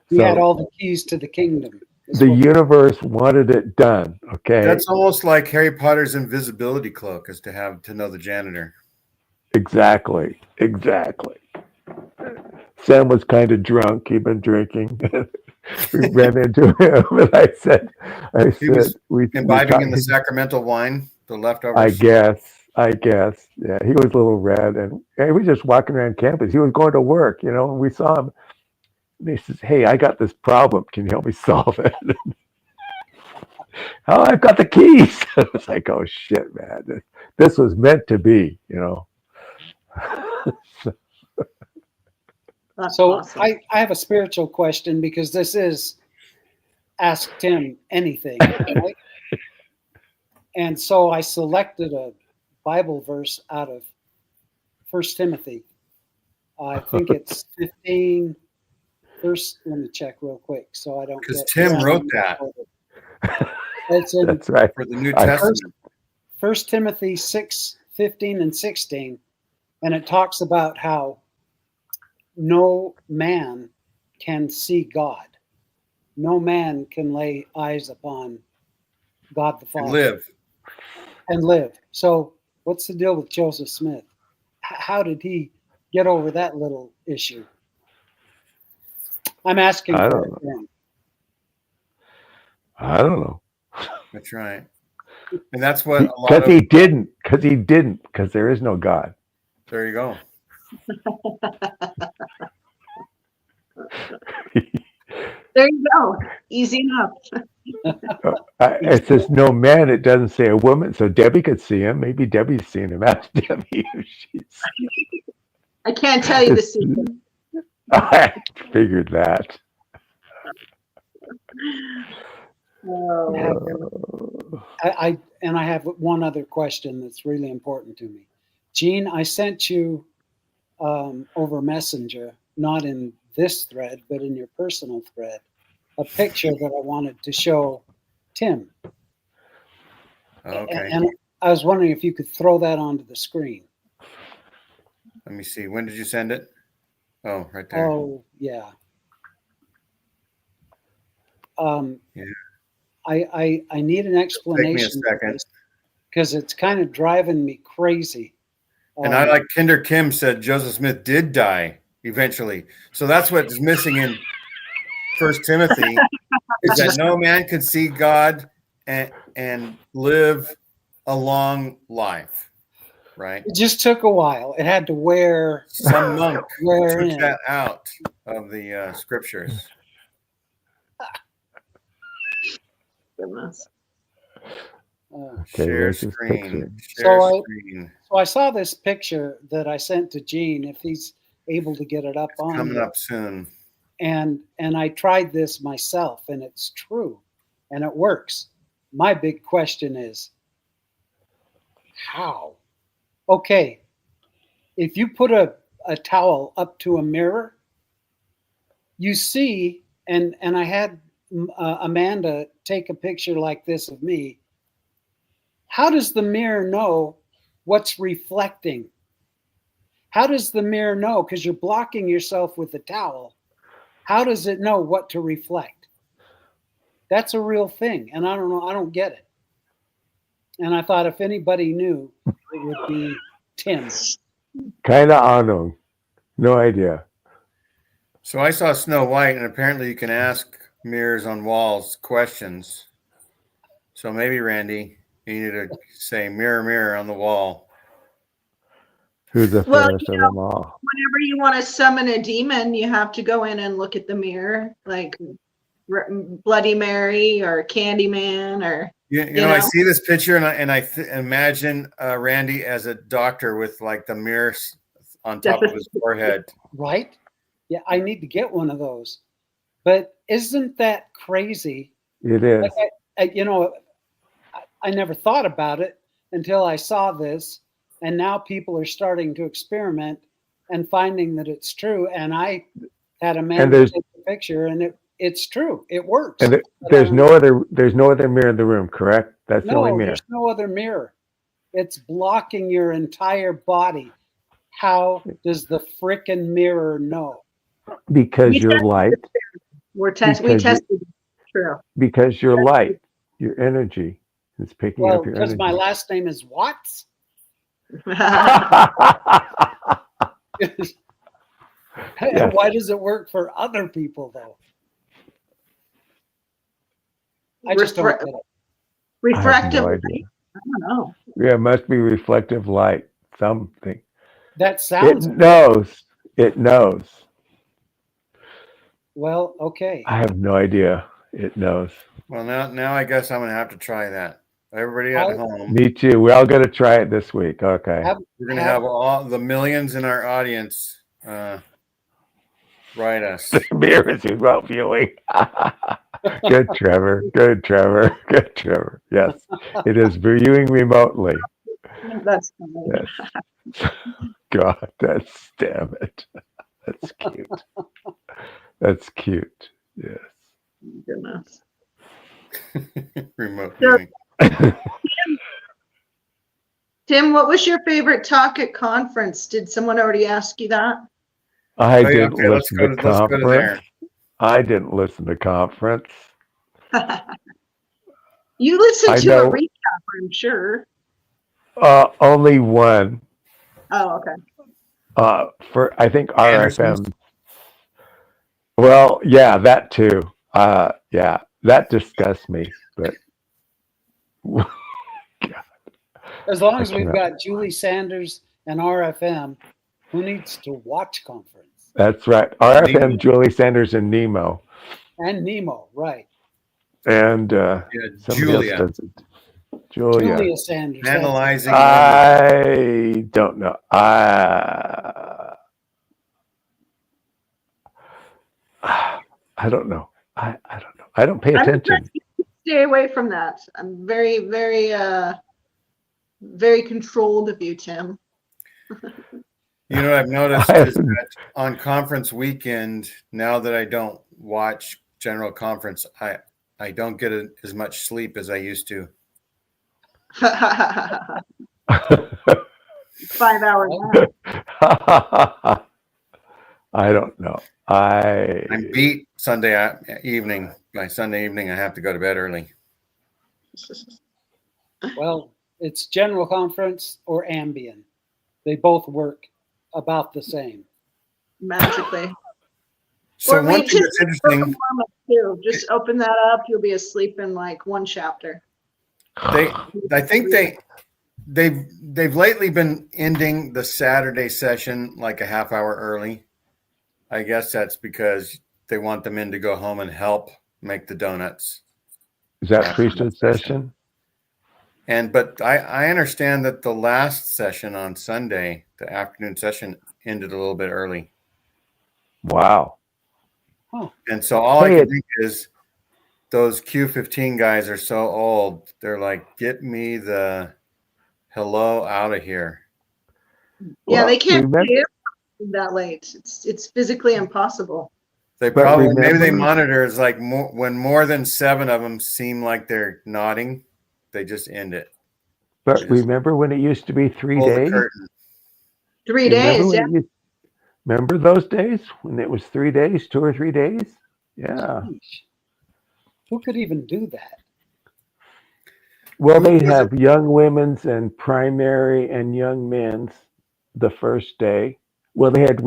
He had all the keys to the kingdom. The universe wanted it done. Okay, That's almost like Harry Potter's invisibility cloak, is to know the janitor. exactly. Sam was kind of drunk. He'd been drinking. We ran into him, and I said, He was imbibing in the sacramental wine, the leftovers. I guess. Yeah, he was a little red, and he was just walking around campus. He was going to work, and we saw him. And he says, hey, I got this problem. Can you help me solve it? Oh, I've got the keys. I was like, oh, shit, man. This was meant to be, That's So awesome. I have a spiritual question, because this is Ask Tim Anything, right? And so I selected a Bible verse out of 1 Timothy. I think it's 15. First, let me check real quick so I don't. Because get Tim wrong. wrote that. It's in That's right. For the New I- Testament. 1 Timothy 6:15 and 16, and it talks about how no man can see God. No man can lay eyes upon God the And Father live. and live. So what's the deal with Joseph Smith? How did he get over that little issue? I'm asking I for don't a know. friend. I don't know. That's right. And that's what a lot Because of. he didn't, because there is no God. There you go. There you go. Easy enough. It says no man. It doesn't say a woman. So Debbie could see him. Maybe Debbie's seen him. Ask Debbie if she's. I can't tell you the secret. I figured that. Oh, I have one other question that's really important to me. Gene, I sent you over Messenger, not in this thread, but in your personal thread, a picture that I wanted to show Tim. Okay. And I was wondering if you could throw that onto the screen. Let me see. When did you send it? Oh, right there. Oh, yeah. Yeah. I need an explanation Take me a second. because it's kind of driving me crazy. And I like Kinder Kim said Joseph Smith did die eventually. So that's what is missing in 1 Timothy is that no man can see God and live a long life, right? It just took a while. It had to wear Some monk wear took in. that out of the scriptures. goodness. Okay, Share there's his screen. picture. Share So screen. So I saw this picture that I sent to Gene, if he's able to get it up on Coming here. up soon. And I tried this myself, and it's true, and it works. My big question is, how? Okay, if you put a towel up to a mirror, you see, and I had Amanda take a picture like this of me. How does the mirror know what's reflecting? How does the mirror know? Because you're blocking yourself with the towel. How does it know what to reflect? That's a real thing. And I don't know. I don't get it. And I thought if anybody knew, it would be Tim. Kind of unknown. No idea. So I saw Snow White, and apparently you can ask mirrors on walls questions. So maybe, Randy, you need to say, mirror, mirror on the wall. Who's the Well, fairest of them all? Whenever you want to summon a demon, you have to go in and look at the mirror, like Bloody Mary or Candyman or. You know, I see this picture, and I imagine Randy as a doctor with like the mirror on top of his forehead. Right? Yeah, I need to get one of those. But isn't that crazy? It is. Like I never thought about it until I saw this, and now people are starting to experiment and finding that it's true. And I had a man take a picture, and it's true. It works. And there's no other mirror in the room, correct? That's the only mirror. There's no other mirror. It's blocking your entire body. How does the frickin' mirror know? Because you're light. We tested it. True. Because you're light. Your energy is picking up your energy. Because my last name is Watts. Yes. Why does it work for other people though? I just don't get it. Refractive. I I don't know. Yeah, it must be reflective light. Something. That sounds. It knows. Well, okay. I have no idea. It knows. Well, now I guess I'm gonna have to try that. Everybody at home. Me too. We all got to try it this week. Okay. We're gonna have all the millions in our audience write us. Mirrors without viewing. Good, Trevor. Good, Trevor. Good, Trevor. Yes, it is viewing remotely. That's funny. Yes. God, damn it. That's cute. That's cute. Yes. Goodness. Remote. remote Sure. viewing. Tim, what was your favorite talk at conference? Did someone already ask you that? I Oh, yeah, didn't okay, let's listen go to to there. conference. I didn't listen to conference. You listened I to a know recap, I'm sure. only one Oh, okay. for I think Anderson's? RFM. Well, yeah, that too. Yeah, that disgusts me. But As long I as we've cannot. got Julie Sanders and RFM, who needs to watch conference? That's right. RFM, Nemo. Julie Sanders, and Nemo, And Nemo, right. and Yeah, somebody else Julia. does it. Julia. Julia Sanders. that's it. Analyzing women. I don't know. I don't know. I don't know. I don't pay I'm attention. impressed you stay away from that. I'm very, very, very controlled of you, Tim. You know what I've noticed I is that on conference weekend, now that I don't watch general conference, I don't get as much sleep as I used to. 5 hours nap. I don't know. I'm beat Sunday evening. By Sunday evening, I have to go to bed early. Well, it's general conference or Ambien. They both work about the same. Magically. So Or one read thing his that's interesting, Book of Mormon, too. Just open that up. You'll be asleep in like one chapter. I think they've lately been ending the Saturday session like a half hour early. I guess that's because they want the men to go home and help make the donuts. Is that after the priesthood session? But I understand that the last session on Sunday, the afternoon session, ended a little bit early. Wow. And so all I Hey, can think is those Q15 guys are so old. They're like, get me the hello out of here. Yeah, Well, they can't remember- stay up that late. It's physically impossible. They But probably maybe they remember- monitor is like when more than 7 of them seem like they're nodding, they just end it. But Just remember when it used to be 3 pull the days? curtain. 3 Remember days, when yeah. it used- remember those days when it was 3 days, 2 or 3 days? Yeah. Sheesh. Who could even do that? Well, Who they was have young women's and primary and young men's the first day. Well, they had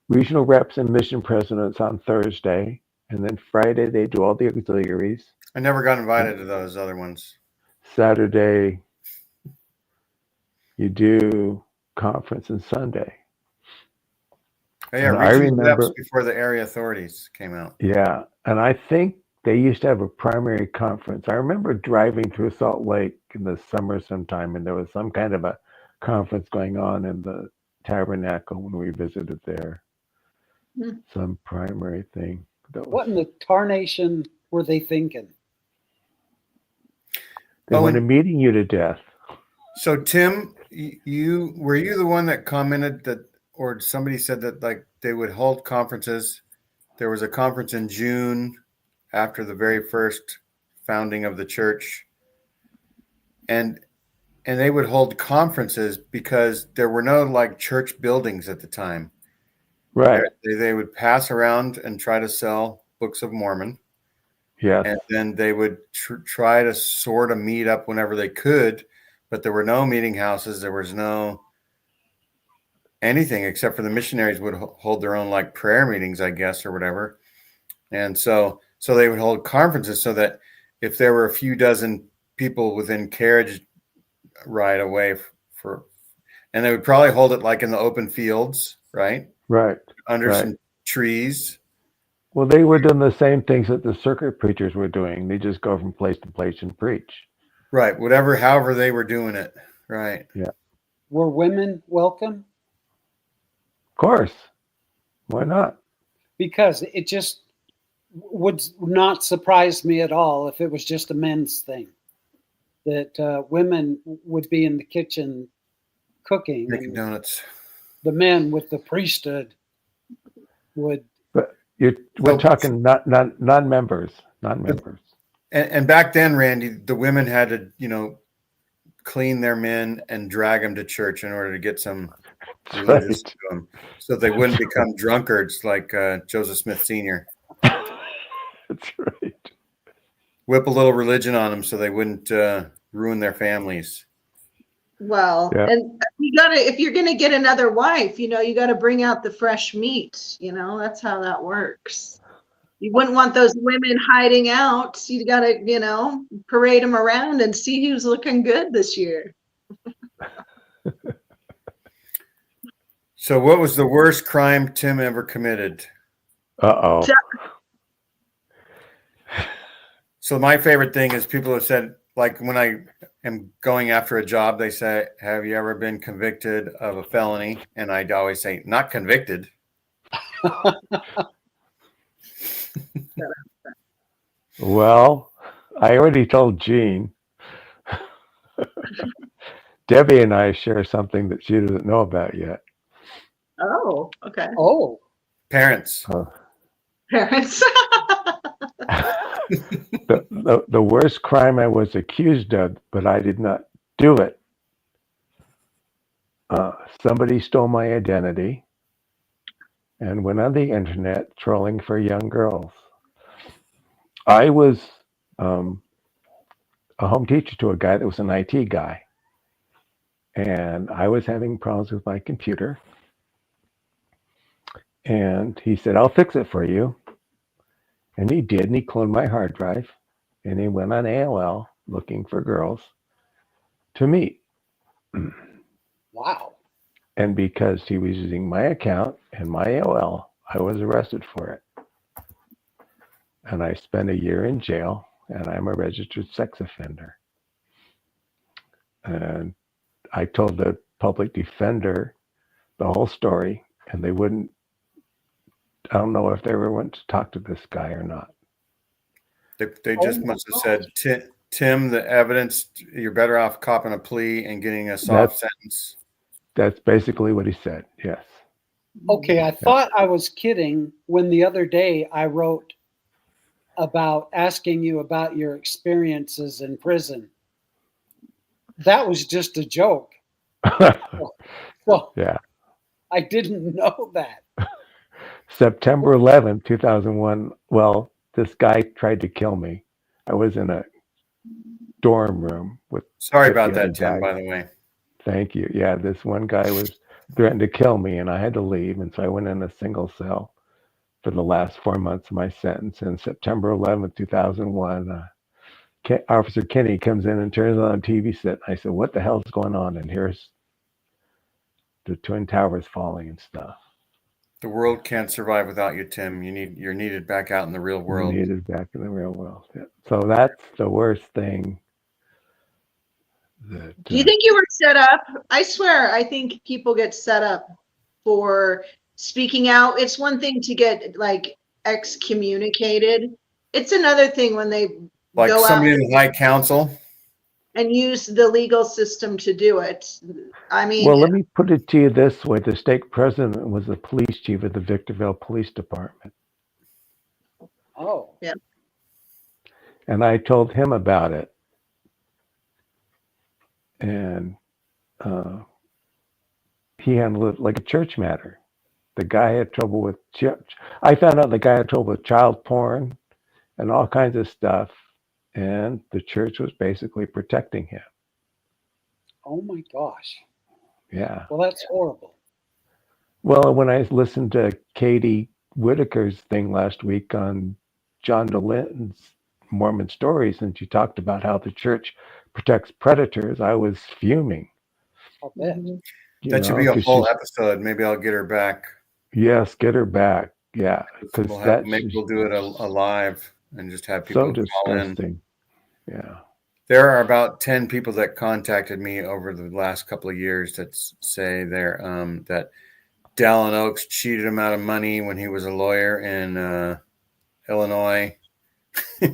regional reps and mission presidents on Thursday, and then Friday they do all the auxiliaries. I never got invited to those other ones. Saturday you do conference, and Sunday. Oh, yeah, And I regional reps remember, before the area authorities came out. yeah, and I think they used to have a primary conference. I remember driving through Salt Lake in the summer sometime, and there was some kind of a conference going on in the tabernacle when we visited there. Hmm. Some primary thing. What in the tarnation were they thinking? They wanted meeting you to death. So Tim, were you the one that commented that, or somebody said that like they would hold conferences? There was a conference in June after the very first founding of the church, and they would hold conferences because there were no like church buildings at the time. Right. They would pass around and try to sell Books of Mormon. Yes. And then they would try to sort of meet up whenever they could, but there were no meeting houses. There was no anything except for the missionaries would hold their own like prayer meetings, I guess, or whatever. And so they would hold conferences so that if there were a few dozen people within carriage ride away and they would probably hold it like in the open fields, right? Right. Under some trees. Well, they were doing the same things that the circuit preachers were doing. They just go from place to place and preach. Right. However they were doing it. Right. Yeah. Were women welcome? Of course. Why not? Because it just would not surprise me at all if it was just a men's thing. That women would be in the kitchen cooking. Making donuts. The men with the priesthood would. But we're talking not non-members. Non-members. And back then, Randy, the women had to, clean their men and drag them to church in order to get some That's religious right. to them, so they wouldn't become drunkards like Joseph Smith Sr. That's right. Whip a little religion on them so they wouldn't ruin their families. Well, Yeah. and if you're gonna get another wife, you gotta bring out the fresh meat. That's how that works. You wouldn't want those women hiding out. You gotta, parade them around and see who's looking good this year. So, what was the worst crime Tim ever committed? Uh-oh. So, my favorite thing is people have said, like, when I am going after a job, they say, "Have you ever been convicted of a felony?" And I'd always say, "Not convicted." Well, I already told Jean. Debbie and I share something that she doesn't know about yet. Oh, okay. Oh, Parents. Parents. The worst crime I was accused of, but I did not do it. Somebody stole my identity and went on the internet trolling for young girls. I was a home teacher to a guy that was an IT guy, and I was having problems with my computer. And he said, "I'll fix it for you." And he did, and he cloned my hard drive, and he went on AOL looking for girls to meet. wow. And because he was using my account and my AOL, I was arrested for it. And I spent a year in jail, and I'm a registered sex offender. And I told the public defender the whole story, and they wouldn't, I don't know if they ever went to talk to this guy or not. They just must have said, "Tim, the evidence, you're better off copping a plea and getting a soft sentence." That's basically what he said, yes. Okay, I thought I was kidding when the other day I wrote about asking you about your experiences in prison. That was just a joke. Well, Yeah. I didn't know that. September 11th, 2001. Well, this guy tried to kill me. I was in a dorm room with. Sorry 50 about other that, Tim, guys. by the way. Thank you. Yeah, this one guy was threatened to kill me, and I had to leave. And so I went in a single cell for the last 4 months of my sentence. And September 11th, 2001, Officer Kinney comes in and turns on a TV set. I said, "What the hell's going on?" And here's the Twin Towers falling and stuff. The world can't survive without you, Tim. You're needed back out in the real world. Needed back in the real world. Yeah. So that's the worst thing. Do you think you were set up? I swear, I think people get set up for speaking out. It's one thing to get like excommunicated. It's another thing when they Like go somebody out in the high council. and use the legal system to do it. I mean, Well, let me put it to you this way. The state president was the police chief of the Victorville Police Department. Oh, yeah. And I told him about it. And he handled it like a church matter. The guy had trouble with I found out the guy had trouble with child porn and all kinds of stuff. And the church was basically protecting him. oh my gosh. Yeah. Well, that's horrible. Well, when I listened to Katie Whitaker's thing last week on John DeLinton's Mormon Stories, and she talked about how the church protects predators, I was fuming. I'll bet. That should be a whole episode. Maybe I'll get her back. Yes, get her back. Yeah, because maybe we'll do it alive and just have people so call in. disgusting. Yeah. There are about 10 people that contacted me over the last couple of years that say they're that Dallin Oaks cheated him out of money when he was a lawyer in Illinois.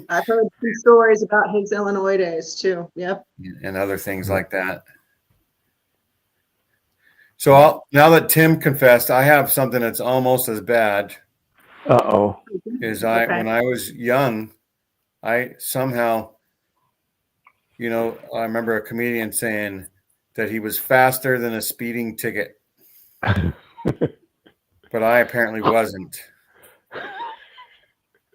I've heard some stories about his Illinois days too. Yep. And other things like that. So now that Tim confessed, I have something that's almost as bad. Uh-oh. When I was young, I somehow, I remember a comedian saying that he was faster than a speeding ticket, but I apparently wasn't.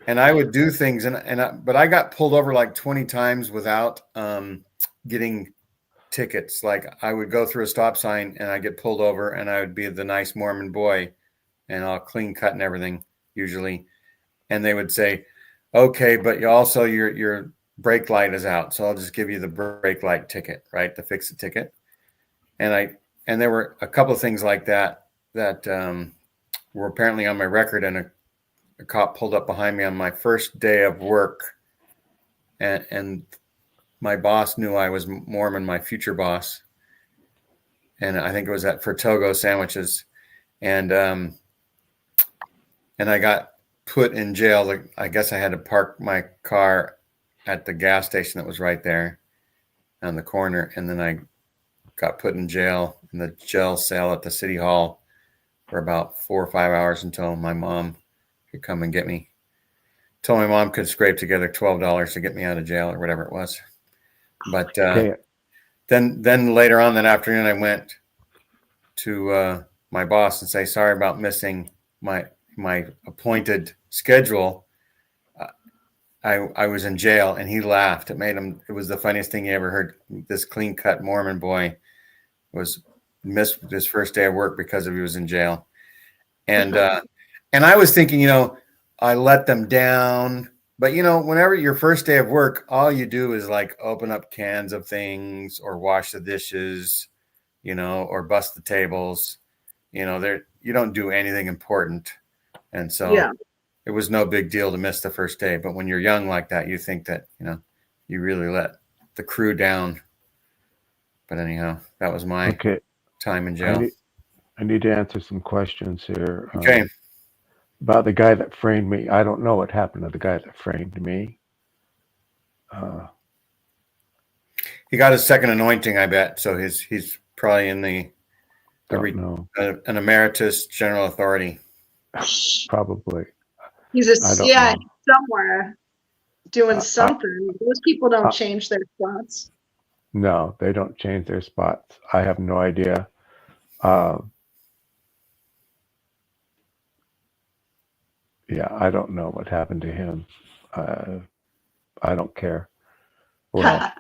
And I would do things, but I got pulled over like 20 times without getting tickets. Like I would go through a stop sign and I get pulled over, and I would be the nice Mormon boy, and I'll clean cut and everything usually, and they would say, "Okay, but your brake light is out, so I'll just give you the brake light ticket, right, to fix the ticket." And there were a couple of things like that were apparently on my record, and a cop pulled up behind me on my first day of work, and my boss knew I was Mormon, my future boss, and I think it was at Fertogo Sandwiches, and I got put in jail. I guess I had to park my car at the gas station that was right there on the corner, and then I got put in jail in the jail cell at the city hall for about 4 or 5 hours until my mom could come and get me. Told my mom could scrape together $12 to get me out of jail or whatever it was. But then later on that afternoon, I went to my boss and say, sorry about missing my appointed schedule. I was in jail, and he laughed. It was the funniest thing he ever heard. This clean cut Mormon boy missed his first day of work because he was in jail. And I was thinking, I let them down. But, whenever your first day of work, all you do is like open up cans of things or wash the dishes, or bust the tables. You don't do anything important. And so it was no big deal to miss the first day. But when you're young like that, you think that, you really let the crew down. But anyhow, that was my time in jail. I need to answer some questions here. Okay. About the guy that framed me. I don't know what happened to the guy that framed me. He got his second anointing, I bet. So he's probably in an emeritus general authority. Probably. He's somewhere doing something. Those people don't change their spots. No, they don't change their spots. I have no idea. Yeah, I don't know what happened to him. I don't care. Well,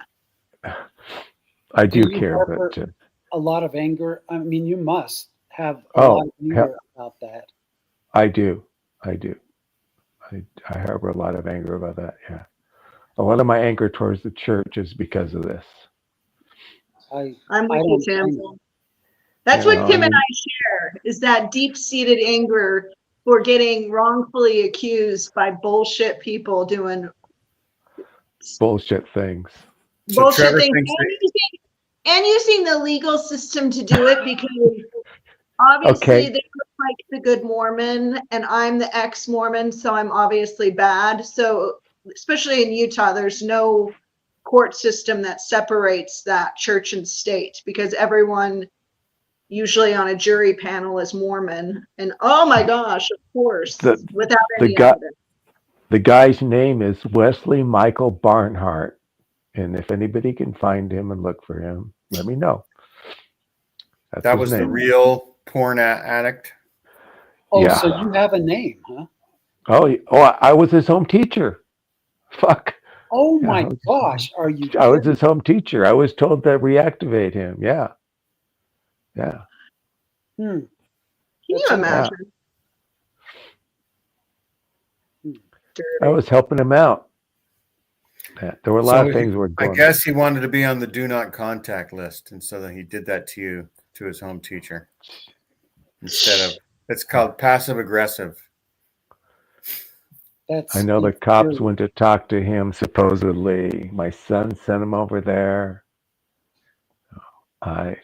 I do care, but a lot of anger. I mean, you must have a lot of anger about that. I do. I harbor a lot of anger about that. Yeah, a lot of my anger towards the church is because of this. I'm with you, Tim. That's what Tim and I share, is that deep-seated anger for getting wrongfully accused by bullshit people doing bullshit things. Bullshit things. And using the legal system to do it, because obviously they look like the good Mormon, and I'm the ex-Mormon, so I'm obviously bad. So especially in Utah, there's no court system that separates that church and state, because everyone usually on a jury panel is Mormon. And oh my gosh, of course, without any evidence. The guy's name is Wesley Michael Barnhart. And if anybody can find him and look for him, let me know. That was the real porn addict. Oh, yeah. So you have a name, huh? Oh, I was his home teacher. Fuck. Oh my gosh, are you kidding? I was his home teacher. I was told to reactivate him. Yeah. Yeah. Can you imagine? I was helping him out. There were a lot of things were going on. I guess he wanted to be on the do not contact list, and so that he did that to his home teacher. Instead of, it's called passive aggressive. I know the cops went to talk to him, supposedly. My son sent him over there. I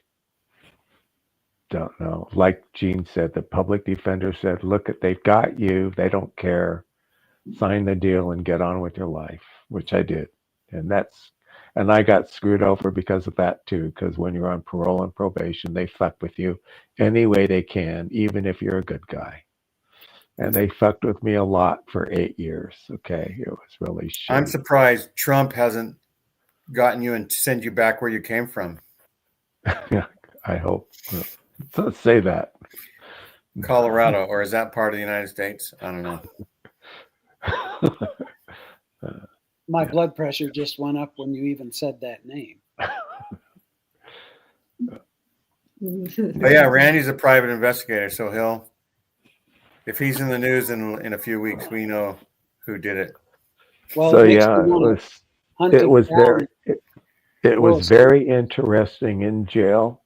don't know. Like Gene said, the public defender said, look, they've got you. They don't care. Sign the deal and get on with your life, which I did. And I got screwed over because of that too, because when you're on parole and probation, they fuck with you any way they can, even if you're a good guy. and they fucked with me a lot for 8 years. Okay, it was really I'm shitty. surprised Trump hasn't gotten you and send you back where you came from. Yeah, I hope. Let's say that. Colorado, or is that part of the United States? I don't know. My Yeah. blood pressure just went up when you even said that name. But yeah, Randy's a private investigator, so if he's in the news in a few weeks, we know who did it. Well, So it makes yeah, me want to hunt it was down very it was Wilson. very interesting in jail.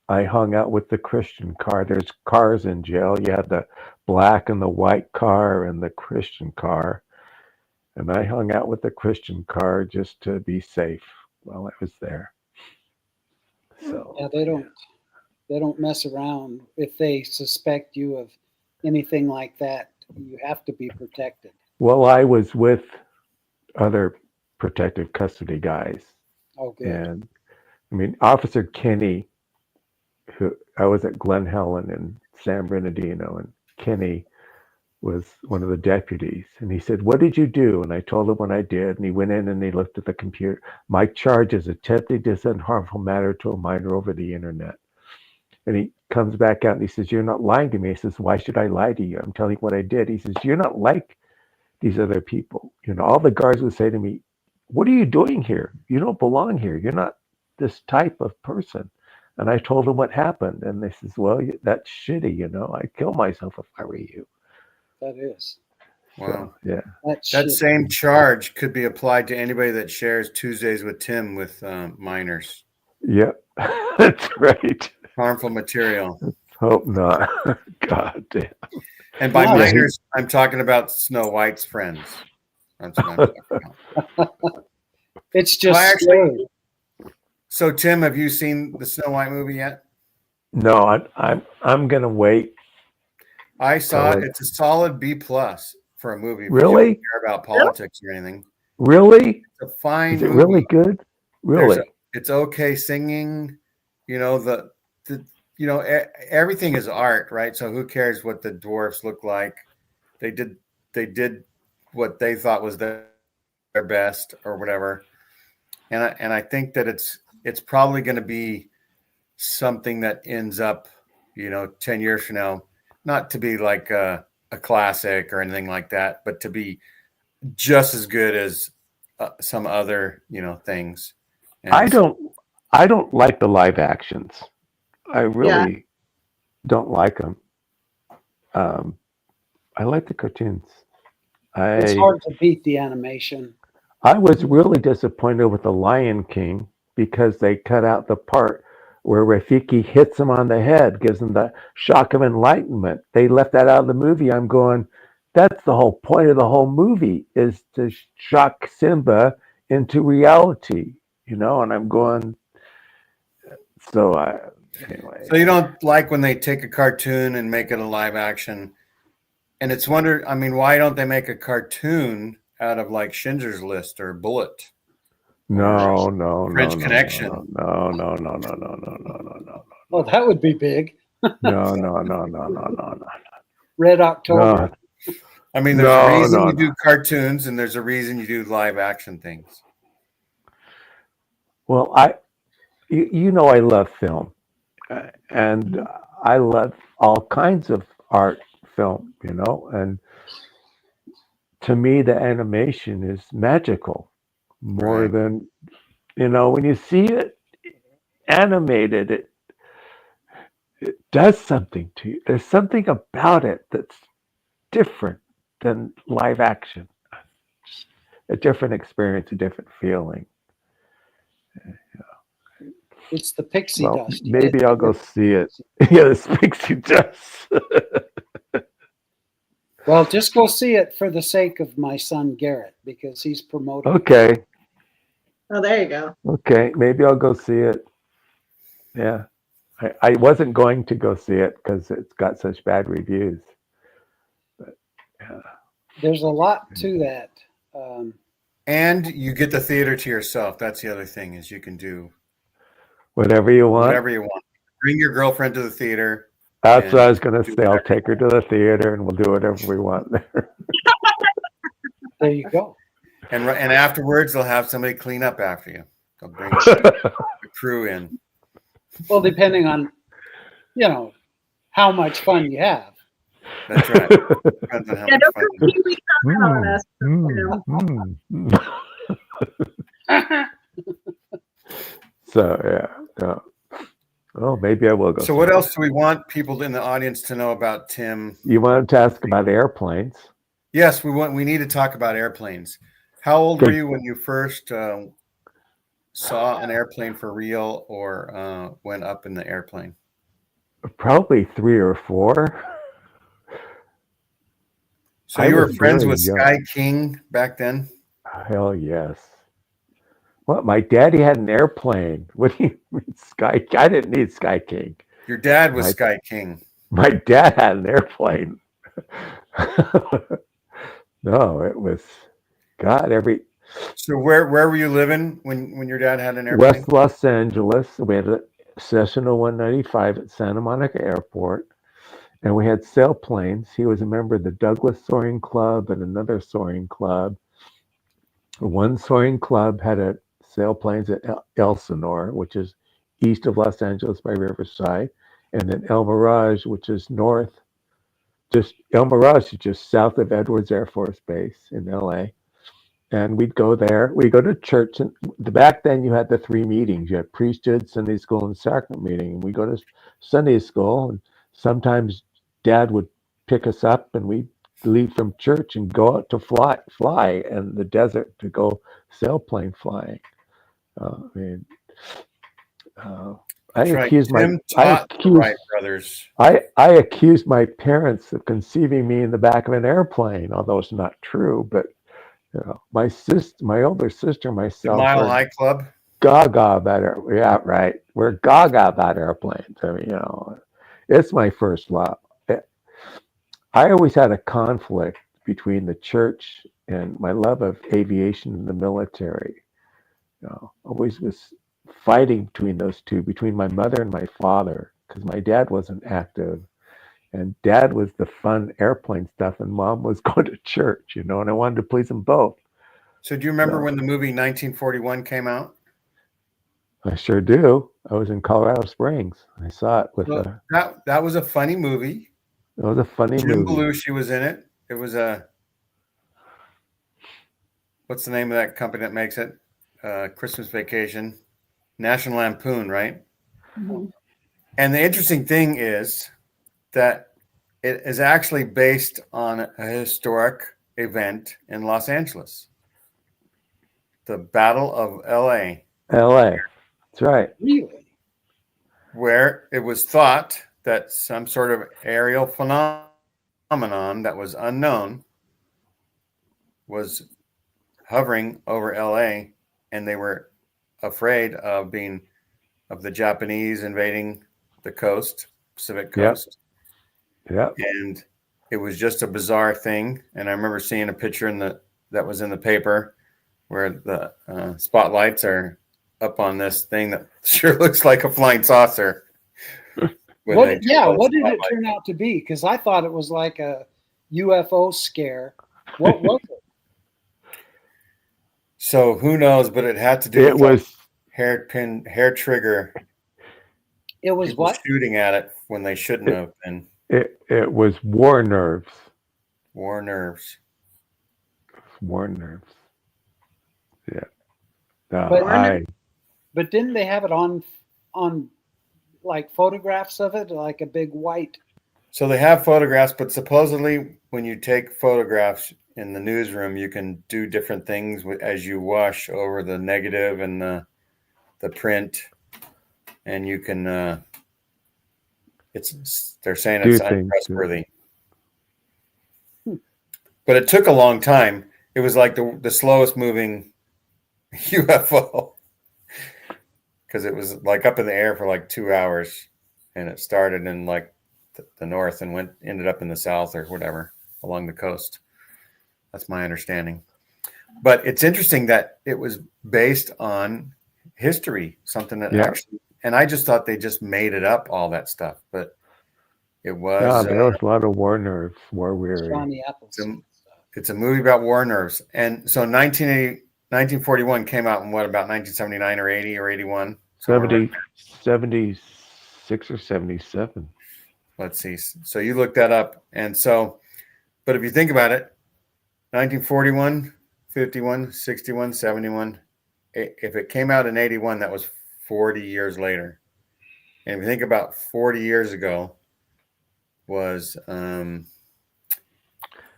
I hung out with the Christian car. There's cars in jail. You had the black and the white car and the Christian car. And I hung out with the Christian car just to be safe while I was there. So Yeah, they don't mess around. If they suspect you of anything like that, you have to be protected. well, I was with other protective custody guys. Oh, good. And I mean, Officer Kenny, who I was at Glen Helen and San Bernardino, and Kenny was one of the deputies. And he said, "What did you do?" And I told him what I did. And he went in and he looked at the computer. "My charge is attempting to send harmful matter to a minor over the internet." And he comes back out and he says, "You're not lying to me." He says, "Why should I lie to you? I'm telling you what I did." He says, "You're not like these other people." All the guards would say to me, "What are you doing here? You don't belong here. You're not this type of person." And I told them what happened. And they says, "Well, that's shitty. I'd kill myself if I were you." That is. Wow. So, yeah. That's That shit. same charge could be applied to anybody that shares Tuesdays with Tim with minors. Yep. That's right. Harmful material. Hope not. God damn. And by No. minors, I'm talking about Snow White's friends. That's what I'm talking about. It's just Well, actually- scary. So, Tim, have you seen the Snow White movie yet? No, I'm gonna wait. I saw Solid. it. It's a solid B+ for a movie. If you Really? don't care about politics or anything. Really? It's a fine Is it movie. really good? Really? It's okay singing. Everything is art, right? So who cares what the dwarfs look like? They did what they thought was their best or whatever. And I think that it's probably going to be something that ends up, 10 years from now, not to be like a classic or anything like that, but to be just as good as some other, things. And I don't like the live actions. I really don't like them. I like the cartoons. It's hard to beat the animation. I was really disappointed with The Lion King because they cut out the part where Rafiki hits him on the head, gives him the shock of enlightenment. They left that out of the movie. I'm going, that's the whole point of the whole movie, is to shock Simba into reality, and I'm going, anyway. So you don't like when they take a cartoon and make it a live action. And it's why don't they make a cartoon out of like Schindler's List or Bullet? No. French Connection. No. Oh, that would be big. No. Red October. There's a reason you do cartoons and there's a reason you do live action things. Well, I love film, and I love all kinds of art film, and to me, the animation is magical more than, when you see it animated, it does something to you. There's something about it that's different than live action. A different experience, a different feeling. It's the pixie dust. Maybe I'll go see it. Yeah, this pixie dust. Well, just go see it for the sake of my son Garrett, because he's promoting. Okay. Oh, there you go. Okay, maybe I'll go see it. Yeah. I wasn't going to go see it because it's got such bad reviews. But yeah. There's a lot to that. And you get the theater to yourself. That's the other thing, is you can do Whatever you want. whatever you want. Bring your girlfriend to the theater. That's And what I was going to do say. I'll whatever. take her to the theater and we'll do whatever we want there. There you go. And afterwards, they'll have somebody clean up after you. They'll bring the crew in. Well, depending on, how much fun you have. That's right. Depends on how Yeah, much don't fun. completely come out on us. So yeah. Oh, maybe I will go. So what else do we want people in the audience to know about Tim? You wanted to ask about airplanes? Yes, we need to talk about airplanes. How old were you when you first saw an airplane for real or went up in the airplane? Probably 3 or 4. So you were was friends very with young. Sky King back then? Hell yes. What? My daddy had an airplane. What do you mean Sky? I didn't need Sky King. Your dad was Sky King. My dad had an airplane. No, it was So where were you living when your dad had an airplane? West Los Angeles. We had a Cessna 195 at Santa Monica Airport, and we had sailplanes. He was a member of the Douglas Soaring Club and another soaring club. One soaring club had a sailplanes at Elsinore, which is east of Los Angeles by Riverside, and then El Mirage, which is north. El Mirage is just south of Edwards Air Force Base in LA. And we'd go there. We'd go to church. And back then, you had the 3 meetings. You had priesthood, Sunday school, and sacrament meeting. And we go to Sunday school, and sometimes Dad would pick us up, and we'd leave from church and go out to fly in the desert to go sailplane flying. I accused Tim taught the Wright brothers. I accused my parents of conceiving me in the back of an airplane, although it's not true. But my older sister, myself, The Mile High Club. Gaga about it. Yeah, right. We're gaga about airplanes. I mean, it's my first love. I always had a conflict between the church and my love of aviation and the military. Always was fighting between those two, between my mother and my father, because my dad wasn't active, and Dad was the fun airplane stuff, and Mom was going to church, and I wanted to please them both. So do you remember when the movie 1941 came out? I sure do. I was in Colorado Springs. I saw it with that was a funny movie. It was a funny Jim movie. Belushi was in it. It was what's the name of that company that makes it? Christmas Vacation. National Lampoon, right? Mm-hmm. And the interesting thing is that it is actually based on a historic event in Los Angeles. The Battle of LA. LA. That's right. Really? Where it was thought that some sort of aerial phenomenon that was unknown was hovering over LA, and they were afraid of the Japanese invading the coast, Pacific coast. Yep. And it was just a bizarre thing. And I remember seeing a picture that was in the paper where the spotlights are up on this thing that sure looks like a flying saucer. What did it turn out to be? Because I thought it was like a UFO scare. What was it? So who knows? But it had to do It with was hair trigger. It was People what? shooting at it when they shouldn't have been. it was war nerves. War nerves. War nerves. Yeah. But didn't they have it on like photographs of it, like a big white? So they have photographs, but supposedly when you take photographs in the newsroom, you can do different things as you wash over the negative and the print, and you can. They're saying it's untrustworthy, but it took a long time. It was like the slowest moving UFO because it was like up in the air for like 2 hours, and it started in like the north and ended up in the south or whatever along the coast. That's my understanding. But it's interesting that it was based on history, something that actually, and I just thought they just made it up, all that stuff. But It Yeah, was. there was a lot of war nerves, war weary. Johnny Appleseed. It's a movie about war nerves. And so 1941 came out in what, about 1979 or 80 or 81? 76 or 77. Let's see. So you looked that up. And so, but if you think about it, 1941, 51, 61, 71, if it came out in 81, that was 40 years later. And if you think about 40 years ago was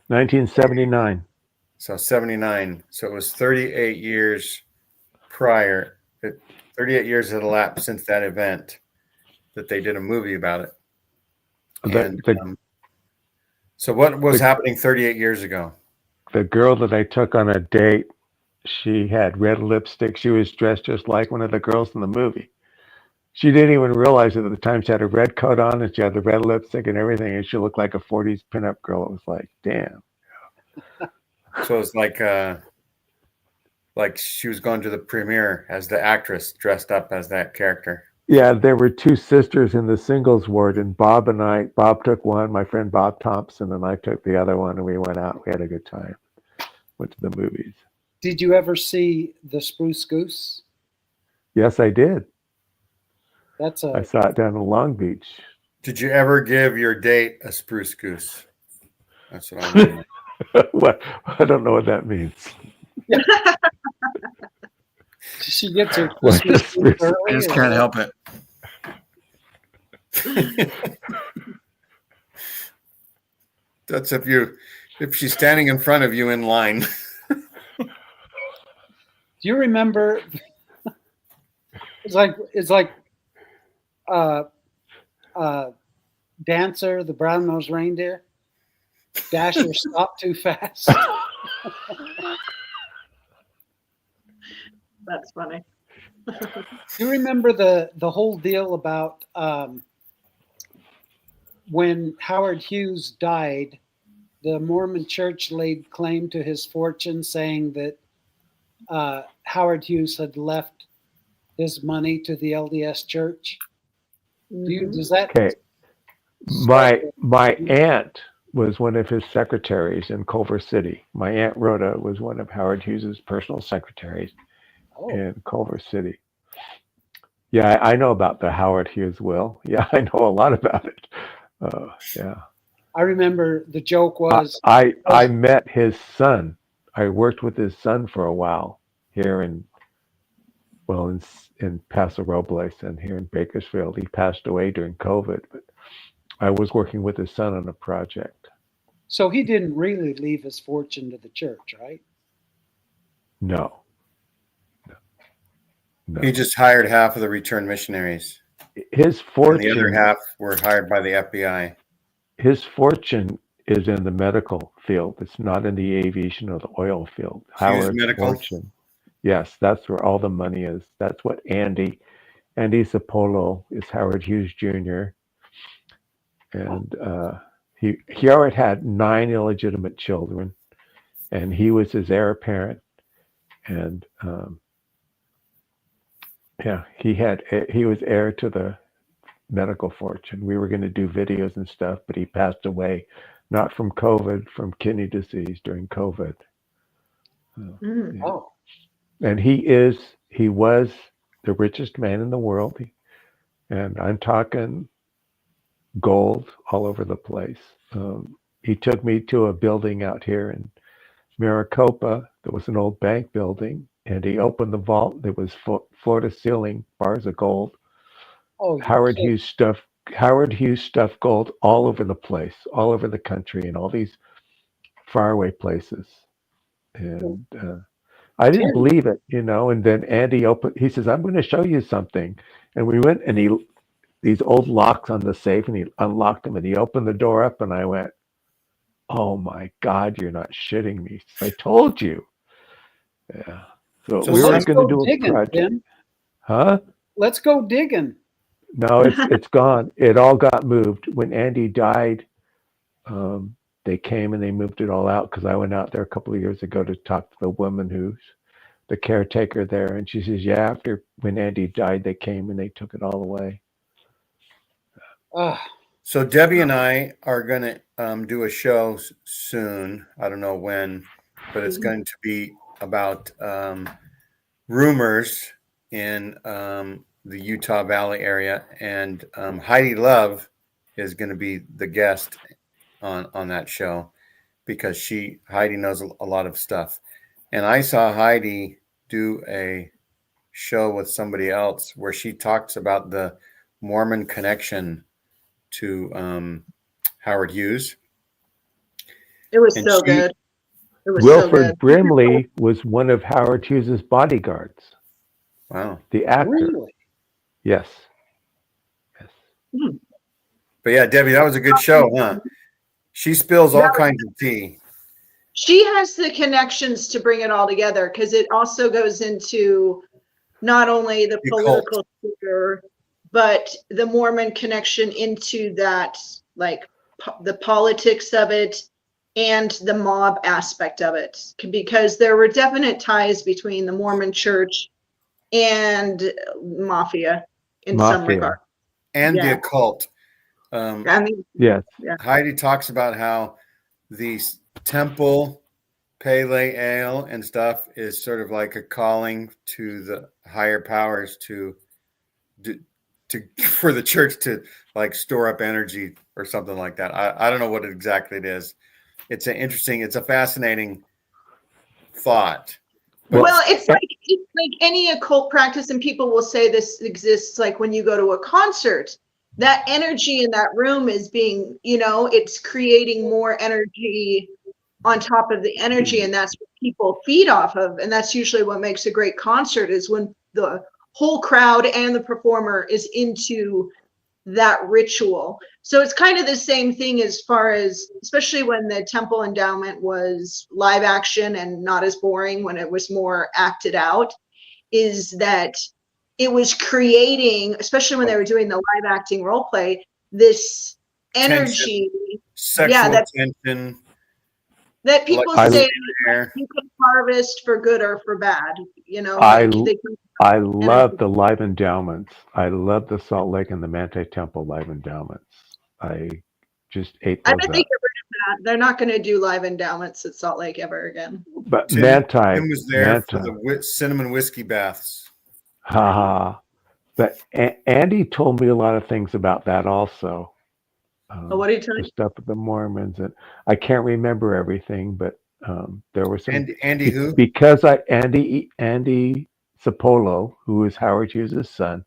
1979. so 79. So it was 38 years prior. 38 years had elapsed since that event that they did a movie about it. And so what was happening 38 years ago? The girl that I took on a date, she had red lipstick. She was dressed just like one of the girls in the movie. She didn't even realize it at the time. She had a red coat on and she had the red lipstick and everything, and she looked like a 40s pinup girl. It was like, damn. So it's like she was going to the premiere as the actress dressed up as that character. Yeah, there were two sisters in the singles ward, and Bob took one, my friend Bob Thompson, and I took the other one, and we went out. We had a good time. Went to the movies. Did you ever see The Spruce Goose? Yes, I did. I saw it down in Long Beach. Did you ever give your date a spruce goose? That's what I mean. What? I don't know what that means. She gets her What Christmas is gift this? early, I just or can't what? help it. That's if she's standing in front of you in line. Do you remember? It's like Dancer, the brown-nosed reindeer. Dasher stopped too fast. That's funny. Do you remember the whole deal about when Howard Hughes died? The Mormon Church laid claim to his fortune, saying that Howard Hughes had left his money to the LDS Church. Does that? Okay. My aunt was one of his secretaries in Culver City. My Aunt Rhoda was one of Howard Hughes's personal secretaries in Culver City. Yeah, I know about the Howard Hughes will. Yeah, I know a lot about it. Yeah. I remember the joke was I met his son. I worked with his son for a while here in Paso Robles and here in Bakersfield. He passed away during COVID, but I was working with his son on a project. So he didn't really leave his fortune to the church, right? No. He just hired half of the returned missionaries. His And fortune, the other half were hired by the FBI. his fortune is in the medical field. It's not in the aviation or the oil field. Howard's medical? fortune. Yes, that's where all the money is. That's what Andy Sapolo is Howard Hughes Jr. And he already had 9 illegitimate children, and he was his heir apparent. And he was heir to the medical fortune. We were going to do videos and stuff, but he passed away, not from COVID, from kidney disease during COVID. Mm. Yeah. And he was the richest man in the world. And I'm talking gold all over the place. He took me to a building out here in Maricopa. There was an old bank building, and he opened the vault. There was floor to ceiling bars of gold. Oh, Howard Hughes stuffed gold all over the place, all over the country, and all these faraway places. And I didn't believe it, And then Andy he says, "I'm going to show you something." And we went, and these old locks on the safe, and he unlocked them, and he opened the door up, and I went, "Oh my God, you're not shitting me." I told you. Yeah. So we were going to do a project. Tim. Huh? Let's go digging. No, it's gone. It all got moved. When Andy died, they came and they moved it all out, because I went out there a couple of years ago to talk to the woman who's the caretaker there. And she says, yeah, when Andy died, they came and they took it all away. So Debbie and I are going to do a show soon. I don't know when, but it's going to be about rumors in the Utah Valley area, and Heidi Love is going to be the guest on that show because Heidi knows a lot of stuff. And I saw Heidi do a show with somebody else where she talks about the Mormon connection to Howard Hughes. It was And so she- good. It was so Wilford good. Brimley was one of Howard Hughes's bodyguards. Wow. The actor. Really? Yes. But yeah, Debbie, that was a good show, huh? She spills all kinds of tea. She has the connections to bring it all together because it also goes into not only the The cult. political sphere, but the Mormon connection into that, like the politics of it and the mob aspect of it. Because there were definite ties between the Mormon church and mafia in some Mafia. regard. And the Yeah. occult. I mean, Yes. Heidi talks about how the temple pale ale and stuff is sort of like a calling to the higher powers to for the church to like store up energy or something like that. I don't know what exactly it is. It's a fascinating thought. well, it's like any occult practice, and people will say this exists like when you go to a concert. That energy in that room is being, it's creating more energy on top of the energy, and that's what people feed off of. And that's usually what makes a great concert, is when the whole crowd and the performer is into that ritual. So it's kind of the same thing as far as, especially when the temple endowment was live action and not as boring, when it was more acted out, is that it was creating, especially when they were doing the live acting role play, this energy, sexual tension, that people like say air. you can harvest for good or for bad. I love the live endowments. I love the Salt Lake and the Manti Temple live endowments. I just ate I those bet up. they get rid of that. They're not going to do live endowments at Salt Lake ever again. But Tim Manti was there for the cinnamon whiskey baths. haha. But Andy told me a lot of things about that also. What did he tell The you? stuff with the Mormons, and I can't remember everything, but there was some. Andy who? Because Andy Sapolo, who is Howard Hughes' son,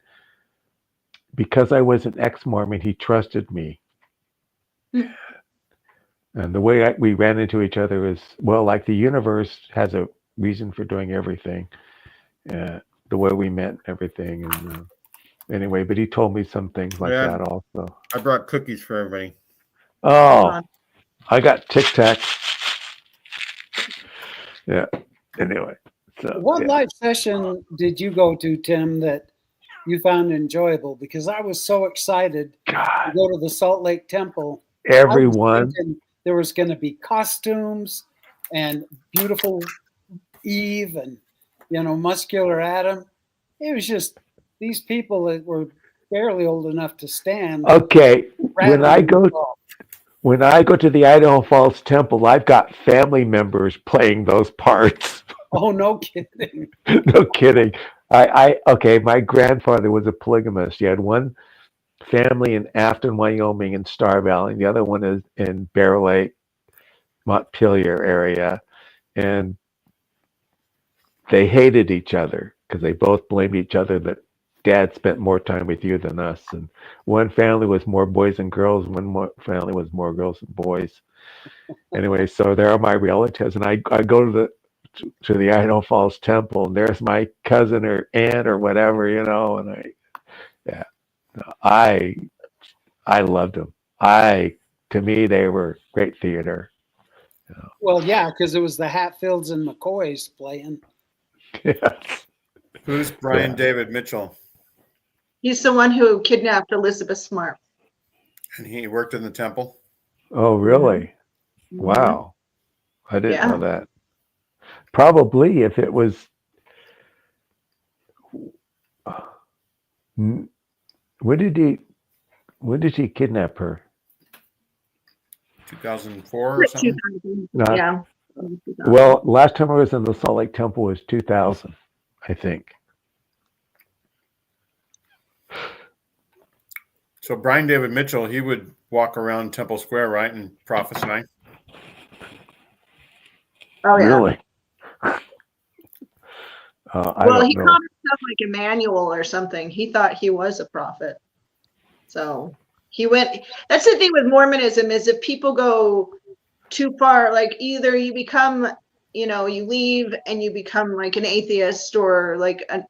because I was an ex-Mormon, he trusted me. And the way we ran into each other is, well, like the universe has a reason for doing everything. The way we met and everything. And anyway, but he told me some things like that also. I brought cookies for everybody. Oh, I got Tic Tac. Yeah. Anyway. So, What live session did you go to, Tim, that you found enjoyable? Because I was so excited to go to the Salt Lake Temple. Everyone. There was going to be costumes and beautiful Eve and, muscular Adam. It was just these people that were barely old enough to stand. Okay. When I go to the Idaho Falls Temple, I've got family members playing those parts. Oh, no kidding. No kidding. Okay, my grandfather was a polygamist. He had one family in Afton, Wyoming, in Star Valley, and the other one is in Bear Lake, Montpelier area. And they hated each other because they both blamed each other that Dad spent more time with you than us. And one family was more boys and girls, and one family was more girls and boys. Anyway, so there are my relatives, and I go to the Idaho Falls Temple, and there's my cousin or aunt or whatever, and I loved them. To me, they were great theater. Well, yeah, because it was the Hatfields and McCoys playing. Yes. Who's Brian David Mitchell? He's the one who kidnapped Elizabeth Smart. And he worked in the temple? Oh, really? Mhm. Wow. I didn't Yeah. know that. Probably if it was. When did he kidnap her? 2004 or something. 2000. No. Yeah. Well, last time I was in the Salt Lake Temple was 2000, I think. So Brian David Mitchell, he would walk around Temple Square, right, and prophesy. Oh yeah. Really? I Well, don't he know. called himself like Emmanuel or something. He thought he was a prophet. So he went. That's the thing with Mormonism is if people go too far, like either you become, you leave and you become like an atheist or like a,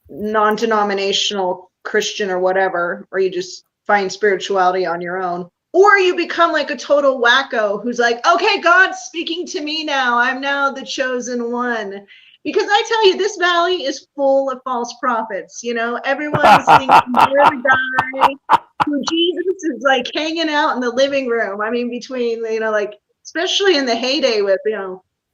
non-denominational Christian or whatever, or you just find spirituality on your own, or you become like a total wacko who's like, okay, God's speaking to me now. I'm now the chosen one. Because I tell you, this valley is full of false prophets. Everyone's thinking they're the guy who Jesus is like hanging out in the living room. I mean, between, like, especially in the heyday with,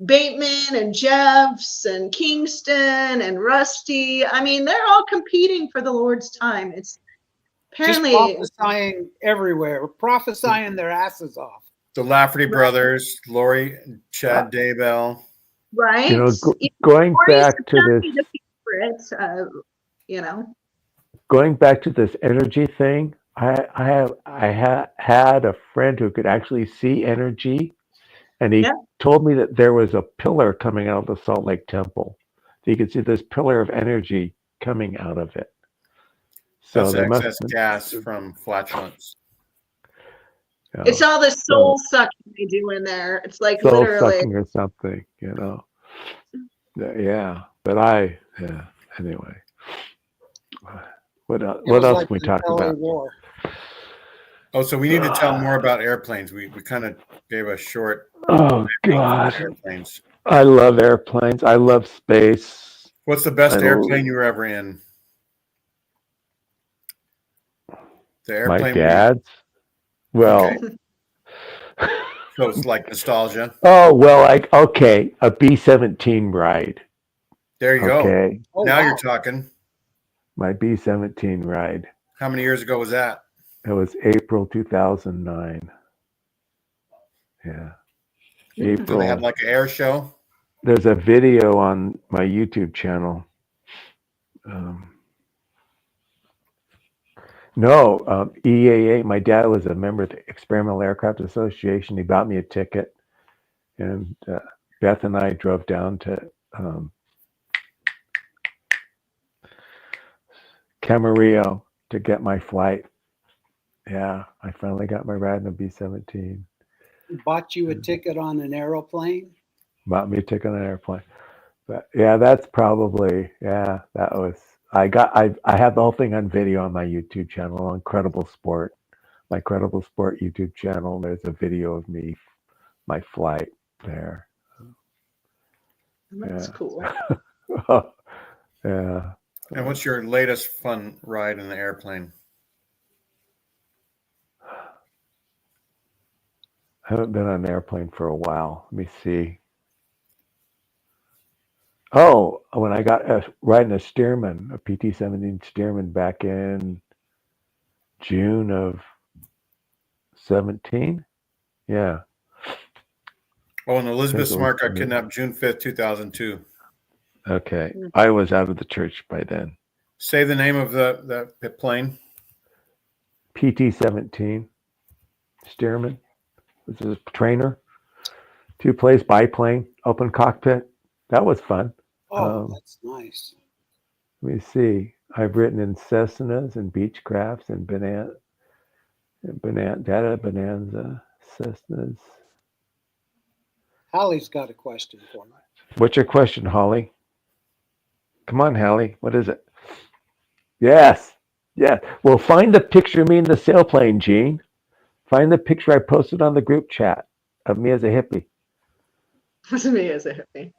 Bateman and Jeffs and Kingston and Rusty. I mean, they're all competing for the Lord's time. It's Just apparently prophesying everywhere, prophesying their asses off. The Lafferty brothers, Lori and Chad Daybell. right. Going back to this, going back to this energy thing, I had a friend who could actually see energy, and he told me that there was a pillar coming out of the Salt Lake Temple. So you could see this pillar of energy coming out of it. So that's there excess gas from flatulence. It's all the soul sucking they do in there. It's like soul literally sucking or something, Yeah, but anyway. What else Like can we the talk LA about? War. Oh, so we need to tell more about airplanes. We kind of gave a short. Oh God, airplanes. I love airplanes. I love space. What's the best airplane you were ever in? The airplane. My dad's. Well. Okay. So it's like nostalgia. Oh well, a B-17 ride. There you go. Okay. Oh, now you're talking. My B-17 ride. How many years ago was that? It was April 2009. Yeah. April. Do they have like an air show? There's a video on my YouTube channel. No, EAA. My dad was a member of the Experimental Aircraft Association. He bought me a ticket, and Beth and I drove down to Camarillo to get my flight. Yeah, I finally got my ride in a B-17. Bought you a ticket on an aeroplane? Bought me a ticket on an airplane. But yeah, that's probably, that was, I have the whole thing on video on my YouTube channel on Credible Sport. My Credible Sport YouTube channel, there's a video of me, my flight there. That's cool. Yeah. And what's your latest fun ride in the airplane? I haven't been on an airplane for a while. Let me see. Oh, when I got riding a Stearman, a PT-17 Stearman back in June of 17. Yeah. Oh, and Elizabeth Smart got kidnapped June 5th, 2002. Okay. I was out of the church by then. Say the name of the plane. PT-17 Stearman. This is a trainer. 2-place biplane, open cockpit. That was fun. Oh, that's nice. Let me see. I've written in Cessnas and Beechcrafts and Bonanza, Cessnas. Hallie's got a question for me. What's your question, Holly? Come on, Hallie. What is it? Yes. Yeah. Well, find the picture of me in the sailplane, Gene. Find the picture I posted on the group chat of me as a hippie. That's me as a hippie.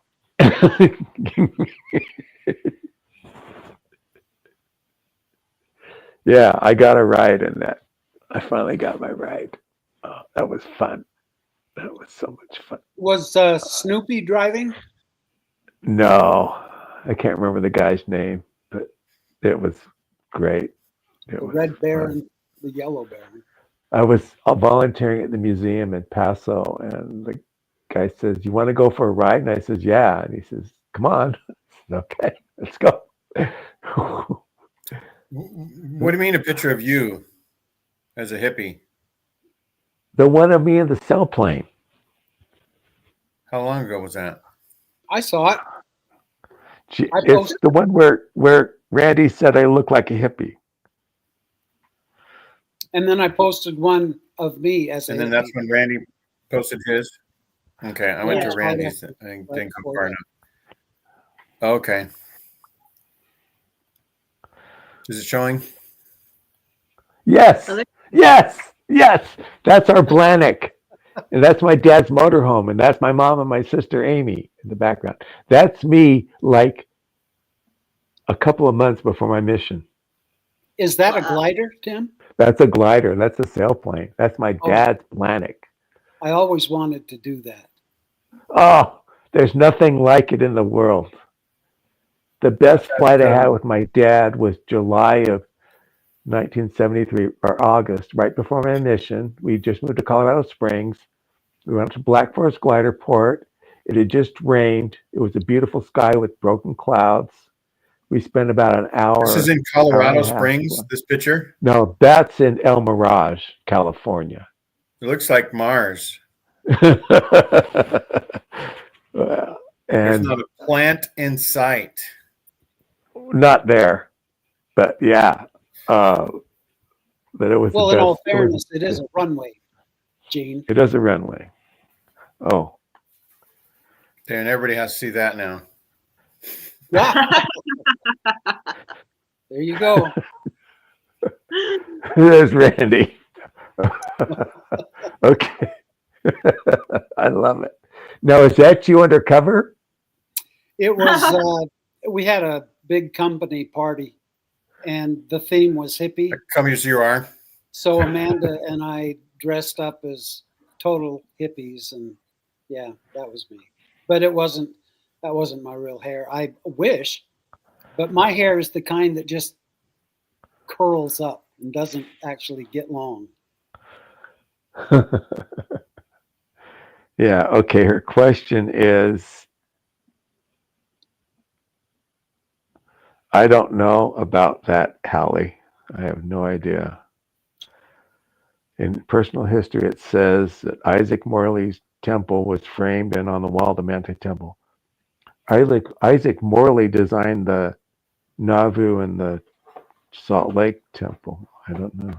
Yeah, I got a ride in that. I finally got my ride. Oh, that was fun. That was so much fun. Was Snoopy driving? No, I can't remember the guy's name, but it was great. It The was red bear fun. and the yellow bear. I was volunteering at the museum in Paso, and the guy says, "You want to go for a ride?" And I says, "Yeah." And he says, "Come on." Okay, let's go. What do you mean a picture of you as a hippie? The one of me in the sailplane. How long ago was that? I saw it. I It's posted. the one where Randy said I look like a hippie. And then I posted one of me as a And then hippie. that's when Randy posted his. Okay, I went Yeah, to right Randy's. after- I didn't right go before far that. enough. Okay. Is it showing? Yes, Well, yes, yes. That's our Blanick. And that's my dad's motorhome. And that's my mom and my sister Amy in the background. That's me like a couple of months before my mission. Is that a Wow. glider, Tim? That's a glider. That's a sailplane. That's my Oh. dad's Blanick. I always wanted to do that. Oh, there's nothing like it in the world. The best flight I had with my dad was July of 1973 or August, right before my mission. We just moved to Colorado Springs. We went to Black Forest Glider Port. It had just rained. It was a beautiful sky with broken clouds. We spent about an hour. This is in hour Colorado and a half Springs, flying. this picture? No, that's in El Mirage, California. It looks like Mars. Well, There's and not a plant in sight. not there, but yeah. But it was Well, the in all best. fairness, it is a runway, Gene. It is a runway. Oh, There, and everybody has to see that now. Yeah. There you go. there's Randy. Okay. I love it. Now, is that you undercover? It was, we had a big company party and the theme was hippie. Come as you are. So Amanda and I dressed up as total hippies, and yeah, that was me. But that wasn't my real hair. I wish, but my hair is the kind that just curls up and doesn't actually get long. Yeah. Okay. Her question is, I don't know about that, Hallie. I have no idea. In personal history, it says that Isaac Morley's temple was framed and on the wall of the Manti Temple. Isaac Morley designed the Nauvoo and the Salt Lake Temple. I don't know.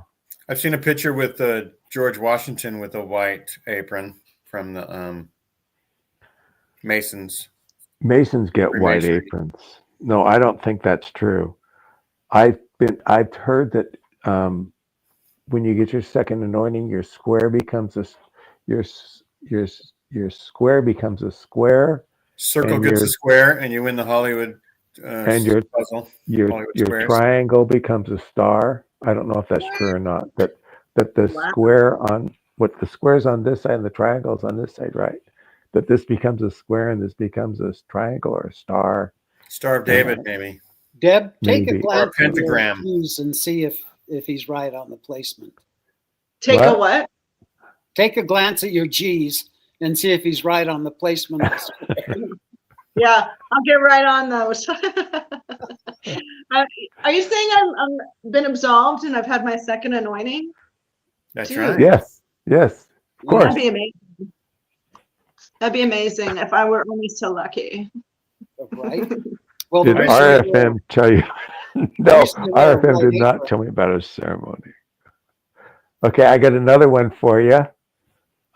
I've seen a picture with George Washington with a white apron from the Masons. Masons get white Freemasonry. aprons. No, I don't think that's true. I've heard that when you get your second anointing, your square becomes your square becomes a square. Circle And gets your- a square, and you win the Hollywood And your puzzle. your Hollywood your squares. triangle becomes a star. I don't know if that's true or not. That the Wow. square on what the square's on this side and the triangle's on this side, right? That this becomes a square and this becomes a triangle or a star. Star of David, maybe. Deb, take Maybe. a glance Or a at your pentagram. cues and see if he's right on the placement. Take What? a what? Take a glance at your G's and see if he's right on the placement of the square. Yeah, I'll get right on those. Are you saying I'm been absolved and I've had my second anointing? That's Dude. right. Yes, of course. That'd be amazing. That'd be amazing if I were only so lucky. Right? Well, the Did reason RFM tell you? No, reason you wear a RFM white did not apron. tell me about his ceremony. Okay, I got another one for you.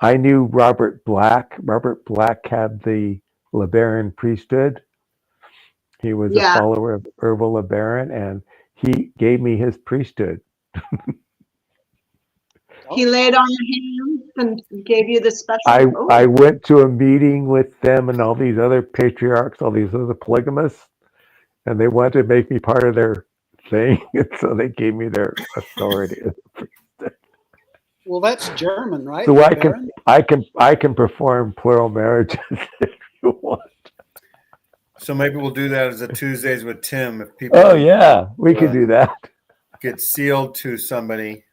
I knew Robert Black. Robert Black had the LeBaron priesthood. He was Yeah. a follower of Erbil LeBaron, and he gave me his priesthood. He laid on your hands and gave you the special. I went to a meeting with them and all these other patriarchs, all these other polygamists, and they wanted to make me part of their thing, and so they gave me their authority. Well, that's German, right? So Baron? I can perform plural marriages if you want. So maybe we'll do that as a Tuesdays with Tim. If people Oh yeah, we could do that. get sealed to somebody.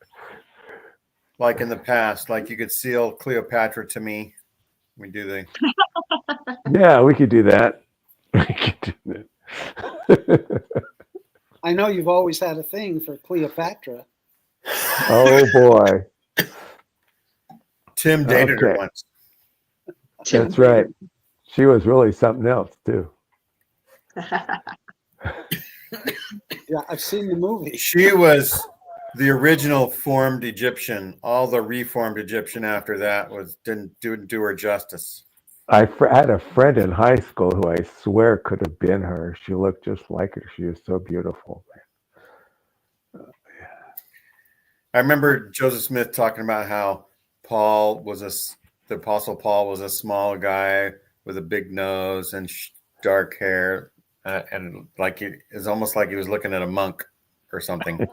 like in the past, like you could seal Cleopatra to me. We do the. Yeah, we could do that. We could do that. I know you've always had a thing for Cleopatra. Oh boy. Tim dated her Okay. once. That's right. She was really something else too. Yeah, I've seen the movie. She was the original formed Egyptian. All the reformed Egyptian after that didn't do her justice. I had a friend in high school who I swear could have been her. She looked just like her. She was so beautiful. I remember Joseph Smith talking about how the Apostle Paul was a small guy with a big nose and dark hair, and like it's almost like he was looking at a monk or something.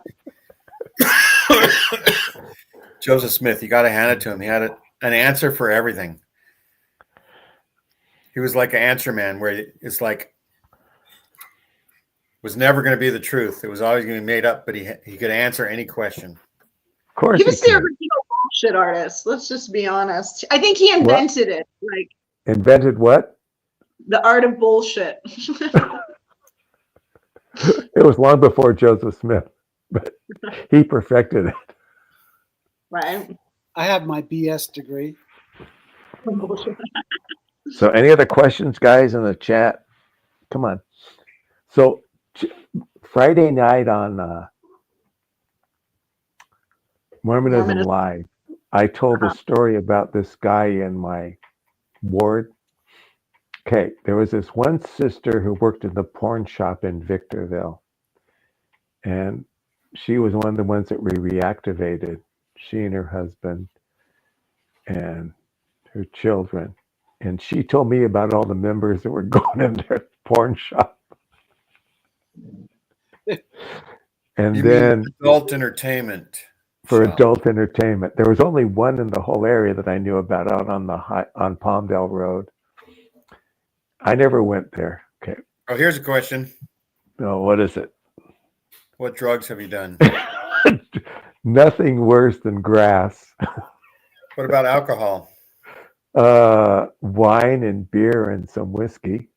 Joseph Smith, you got to hand it to him. He had an answer for everything. He was like an answer man, where it's like was never going to be the truth. It was always going to be made up, but he could answer any question. Of course, He was the original bullshit artist. Let's just be honest. I think he invented it. Like invented what? The art of bullshit. It was long before Joseph Smith, but he perfected it. Right. I have my BS degree. So, any other questions, guys, in the chat? Come on. So, Friday night on Mormonism Live, I told a story about this guy in my ward. Okay, there was this one sister who worked in the porn shop in Victorville, and she was one of the ones that we reactivated, she and her husband and her children. And she told me about all the members that were going in their porn shop. And You then mean adult entertainment. For shop. adult entertainment, there was only one in the whole area that I knew about out on on Palmdale Road. I never went there. Okay. Oh, here's a question. No, what is it? What drugs have you done? Nothing worse than grass. What about alcohol? Wine and beer and some whiskey.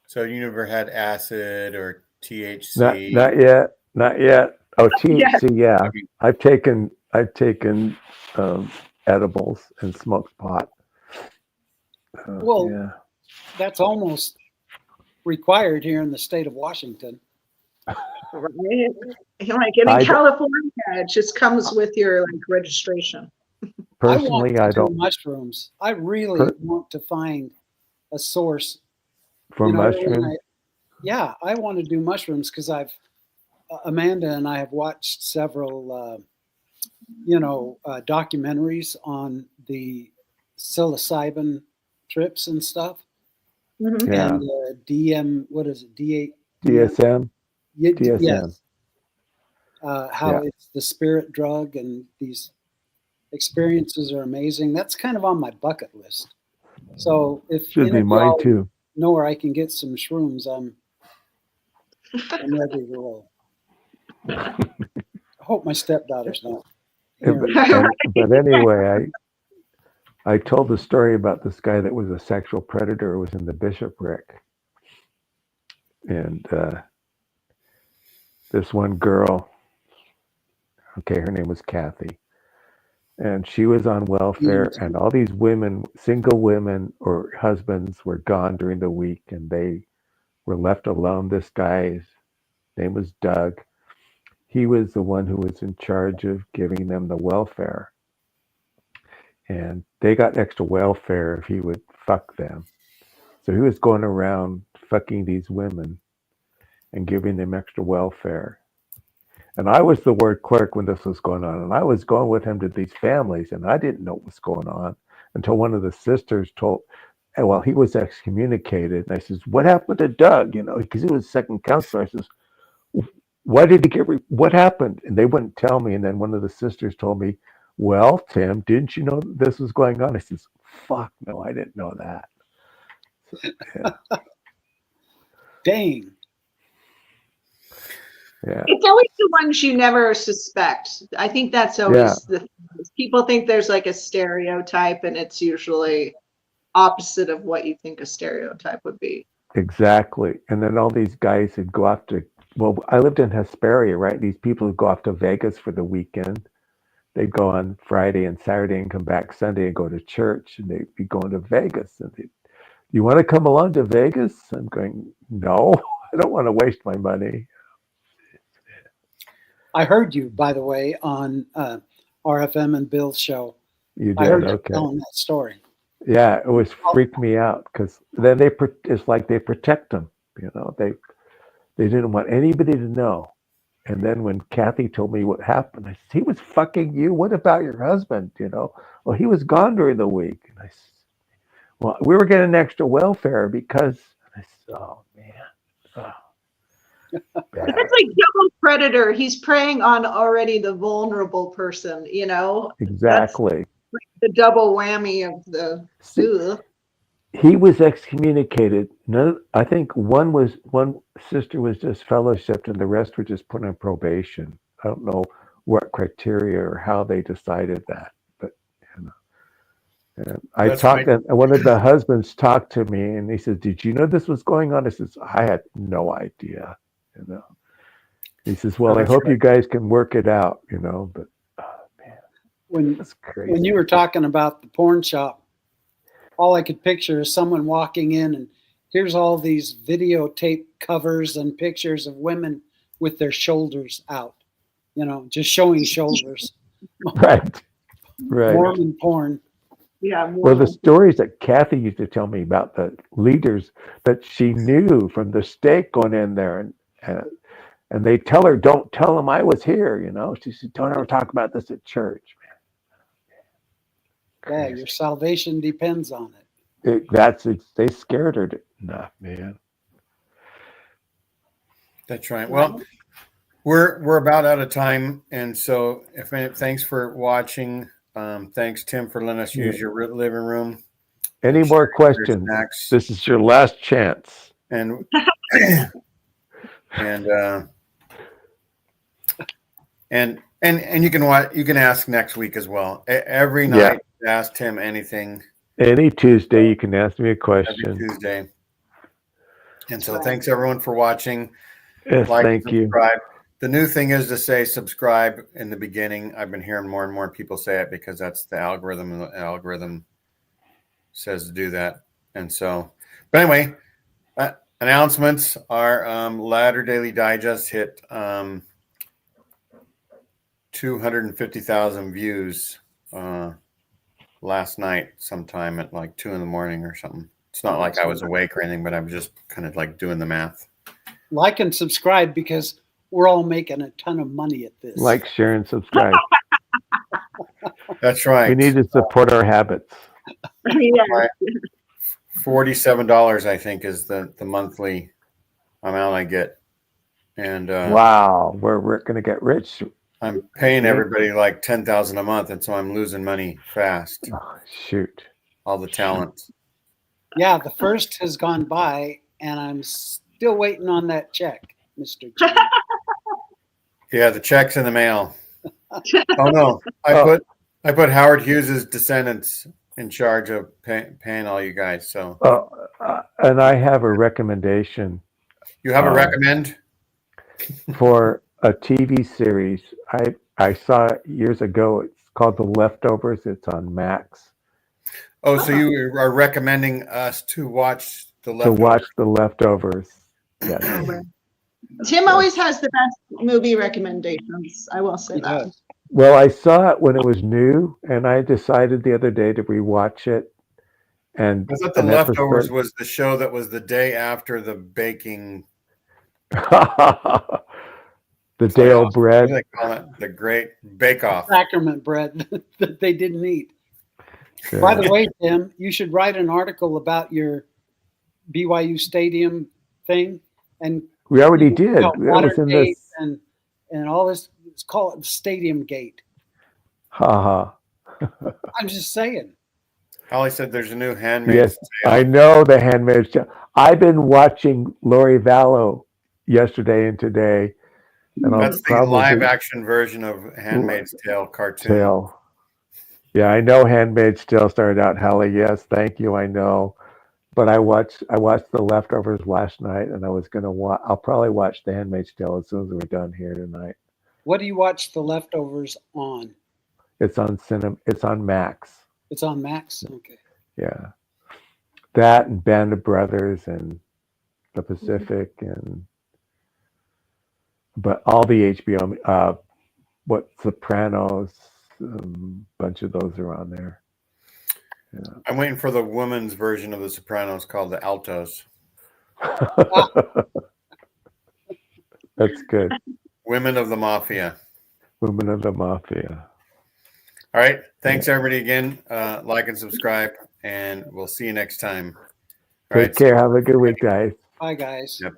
So you never had acid or THC? Not yet. Not yet. Oh, THC, yeah. I've taken edibles and smoked pot. Well, yeah. That's almost required here in the state of Washington. Right? Like in California, it just comes with your registration. Personally, I don't. Mushrooms. I really want to find a source for mushrooms. I want to do mushrooms because Amanda and I have watched several, documentaries on the psilocybin trips and stuff. Mm-hmm. Yeah. And what is it? DSM? DSM. Yes. How it's the spirit drug, and these experiences are amazing. That's kind of on my bucket list. So if should be mine too. Know where I can get some shrooms, I'm ready to roll. I hope my stepdaughter's not. But anyway, I told the story about this guy that was a sexual predator who was in the bishopric. And this one girl, okay, her name was Kathy. And she was on welfare, and all these women, single women or husbands, were gone during the week, and they were left alone. This guy's name was Doug. He was the one who was in charge of giving them the welfare. And they got extra welfare if he would fuck them. So he was going around fucking these women and giving them extra welfare. And I was the ward clerk when this was going on. And I was going with him to these families, and I didn't know what was going on until one of the sisters told, well, he was excommunicated. And I says, what happened to Doug? Because he was second counselor. I says, why did he what happened? And they wouldn't tell me. And then one of the sisters told me, well, Tim, didn't you know this was going on? I says, fuck, no, I didn't know that. So, yeah. Dang. Yeah. It's always the ones you never suspect. I think that's always the thing. People think there's like a stereotype, and it's usually opposite of what you think a stereotype would be. Exactly. And then all these guys who go off to, well, I lived in Hesperia, right? These people who go off to Vegas for the weekend. They'd go on Friday and Saturday and come back Sunday and go to church, and they'd be going to Vegas. And they, you want to come along to Vegas? I'm going, no, I don't want to waste my money. I heard you, by the way, on RFM and Bill's show. You I did, heard you okay. telling that story. Yeah, it was freaked me out because then it's like they protect them. You know, they didn't want anybody to know. And then when Kathy told me what happened, I said, he was fucking you. What about your husband? You know, well, he was gone during the week. And I said, well, we were getting extra welfare because, I said, oh man. Oh, bad. It's like double predator. He's preying on already the vulnerable person, you know? Exactly. That's the double whammy of the ugh. He was excommunicated. I think one sister was just fellowshipped and the rest were just put on probation. I don't know what criteria or how they decided that, but you know. And I That's talked, right. and one of the husbands talked to me and he says, "Did you know this was going on?" I says, "I had no idea." You know. He says, "Well, I That's hope right. you guys can work it out." You know, but When that's crazy. when you were talking about the porn shop, all I could picture is someone walking in and here's all these videotape covers and pictures of women with their shoulders out, you know, just showing shoulders. Right. Mormon porn. Yeah. Well, the stories that Kathy used to tell me about the leaders that she knew from the stake going in there, and they tell her, "Don't tell them I was here." You know, she said, "Don't ever talk about this at church." Yeah, your salvation depends on it. They scared her enough, man. That's right. Well, we're about out of time, and so thanks for watching. Thanks, Tim, for letting us use your living room. Any and more sharing your questions? snacks. This is your last chance. And and you can ask next week as well. Every night, ask Tim anything. Any Tuesday, you can ask me a Every question. Tuesday. And so, thanks everyone for watching. Yes, Like, thank you. subscribe. The new thing is to say subscribe in the beginning. I've been hearing more and more people say it because that's the algorithm, and the algorithm says to do that. And so, but anyway, announcements are Ladder Daily Digest hit 250,000 views last night sometime at like 2 a.m. or something. It's not like I was awake or anything, but I'm just kind of like doing the math. Like and subscribe because we're all making a ton of money at this. Like, share, and subscribe. That's right. We need to support our habits. Yeah. $47, I think, is the monthly amount I get. And Wow, we're going to get rich. I'm paying everybody like $10,000 a month, and so I'm losing money fast. Oh, shoot. All the talent. Yeah, the first has gone by, and I'm still waiting on that check, Mr. G. Yeah, the check's in the mail. Oh no, I put Howard Hughes's descendants in charge of paying all you guys. So, and I have a recommendation. You have a recommend for a TV series. I saw it years ago. It's called The Leftovers. It's on Max. Oh, so you are recommending us to watch The Leftovers? To watch The Leftovers. Yes. Tim always has the best movie recommendations. I will say that. Well, I saw it when it was new, and I decided the other day to rewatch it. And I thought The Leftovers was the show that was the day after the baking. The Dale bread. What do they call it? The Great Bake Off. Sacrament bread that they didn't eat. Yeah. By the way, Tim, you should write an article about your BYU Stadium thing. And we already did. That was in this. And all this. It's called Stadium Gate. Ha I'm just saying. Holly said there's a new Handmaid's Yes, Tale. I know the Handmaid's Tale. I've been watching Lori Vallow yesterday and today, And I'll That's the probably live action version of Handmaid's Tale cartoon. Tale. Yeah, I know Handmaid's Tale started out hella. Yes, thank you. I know, but I watched The Leftovers last night, and I was gonna watch. I'll probably watch The Handmaid's Tale as soon as we're done here tonight. What do you watch The Leftovers on? It's on cinema. It's on Max. It's on Max. Okay. Yeah, that and Band of Brothers and The Pacific but all the HBO. Sopranos. Bunch of those are on there. Yeah. I'm waiting for the woman's version of The Sopranos called The Altos. That's good. Women of the Mafia. Women of the Mafia. All right. Thanks, everybody, again. Like and subscribe, and we'll see you next time. All Take care. Have a good week, guys. Bye, guys. Yep.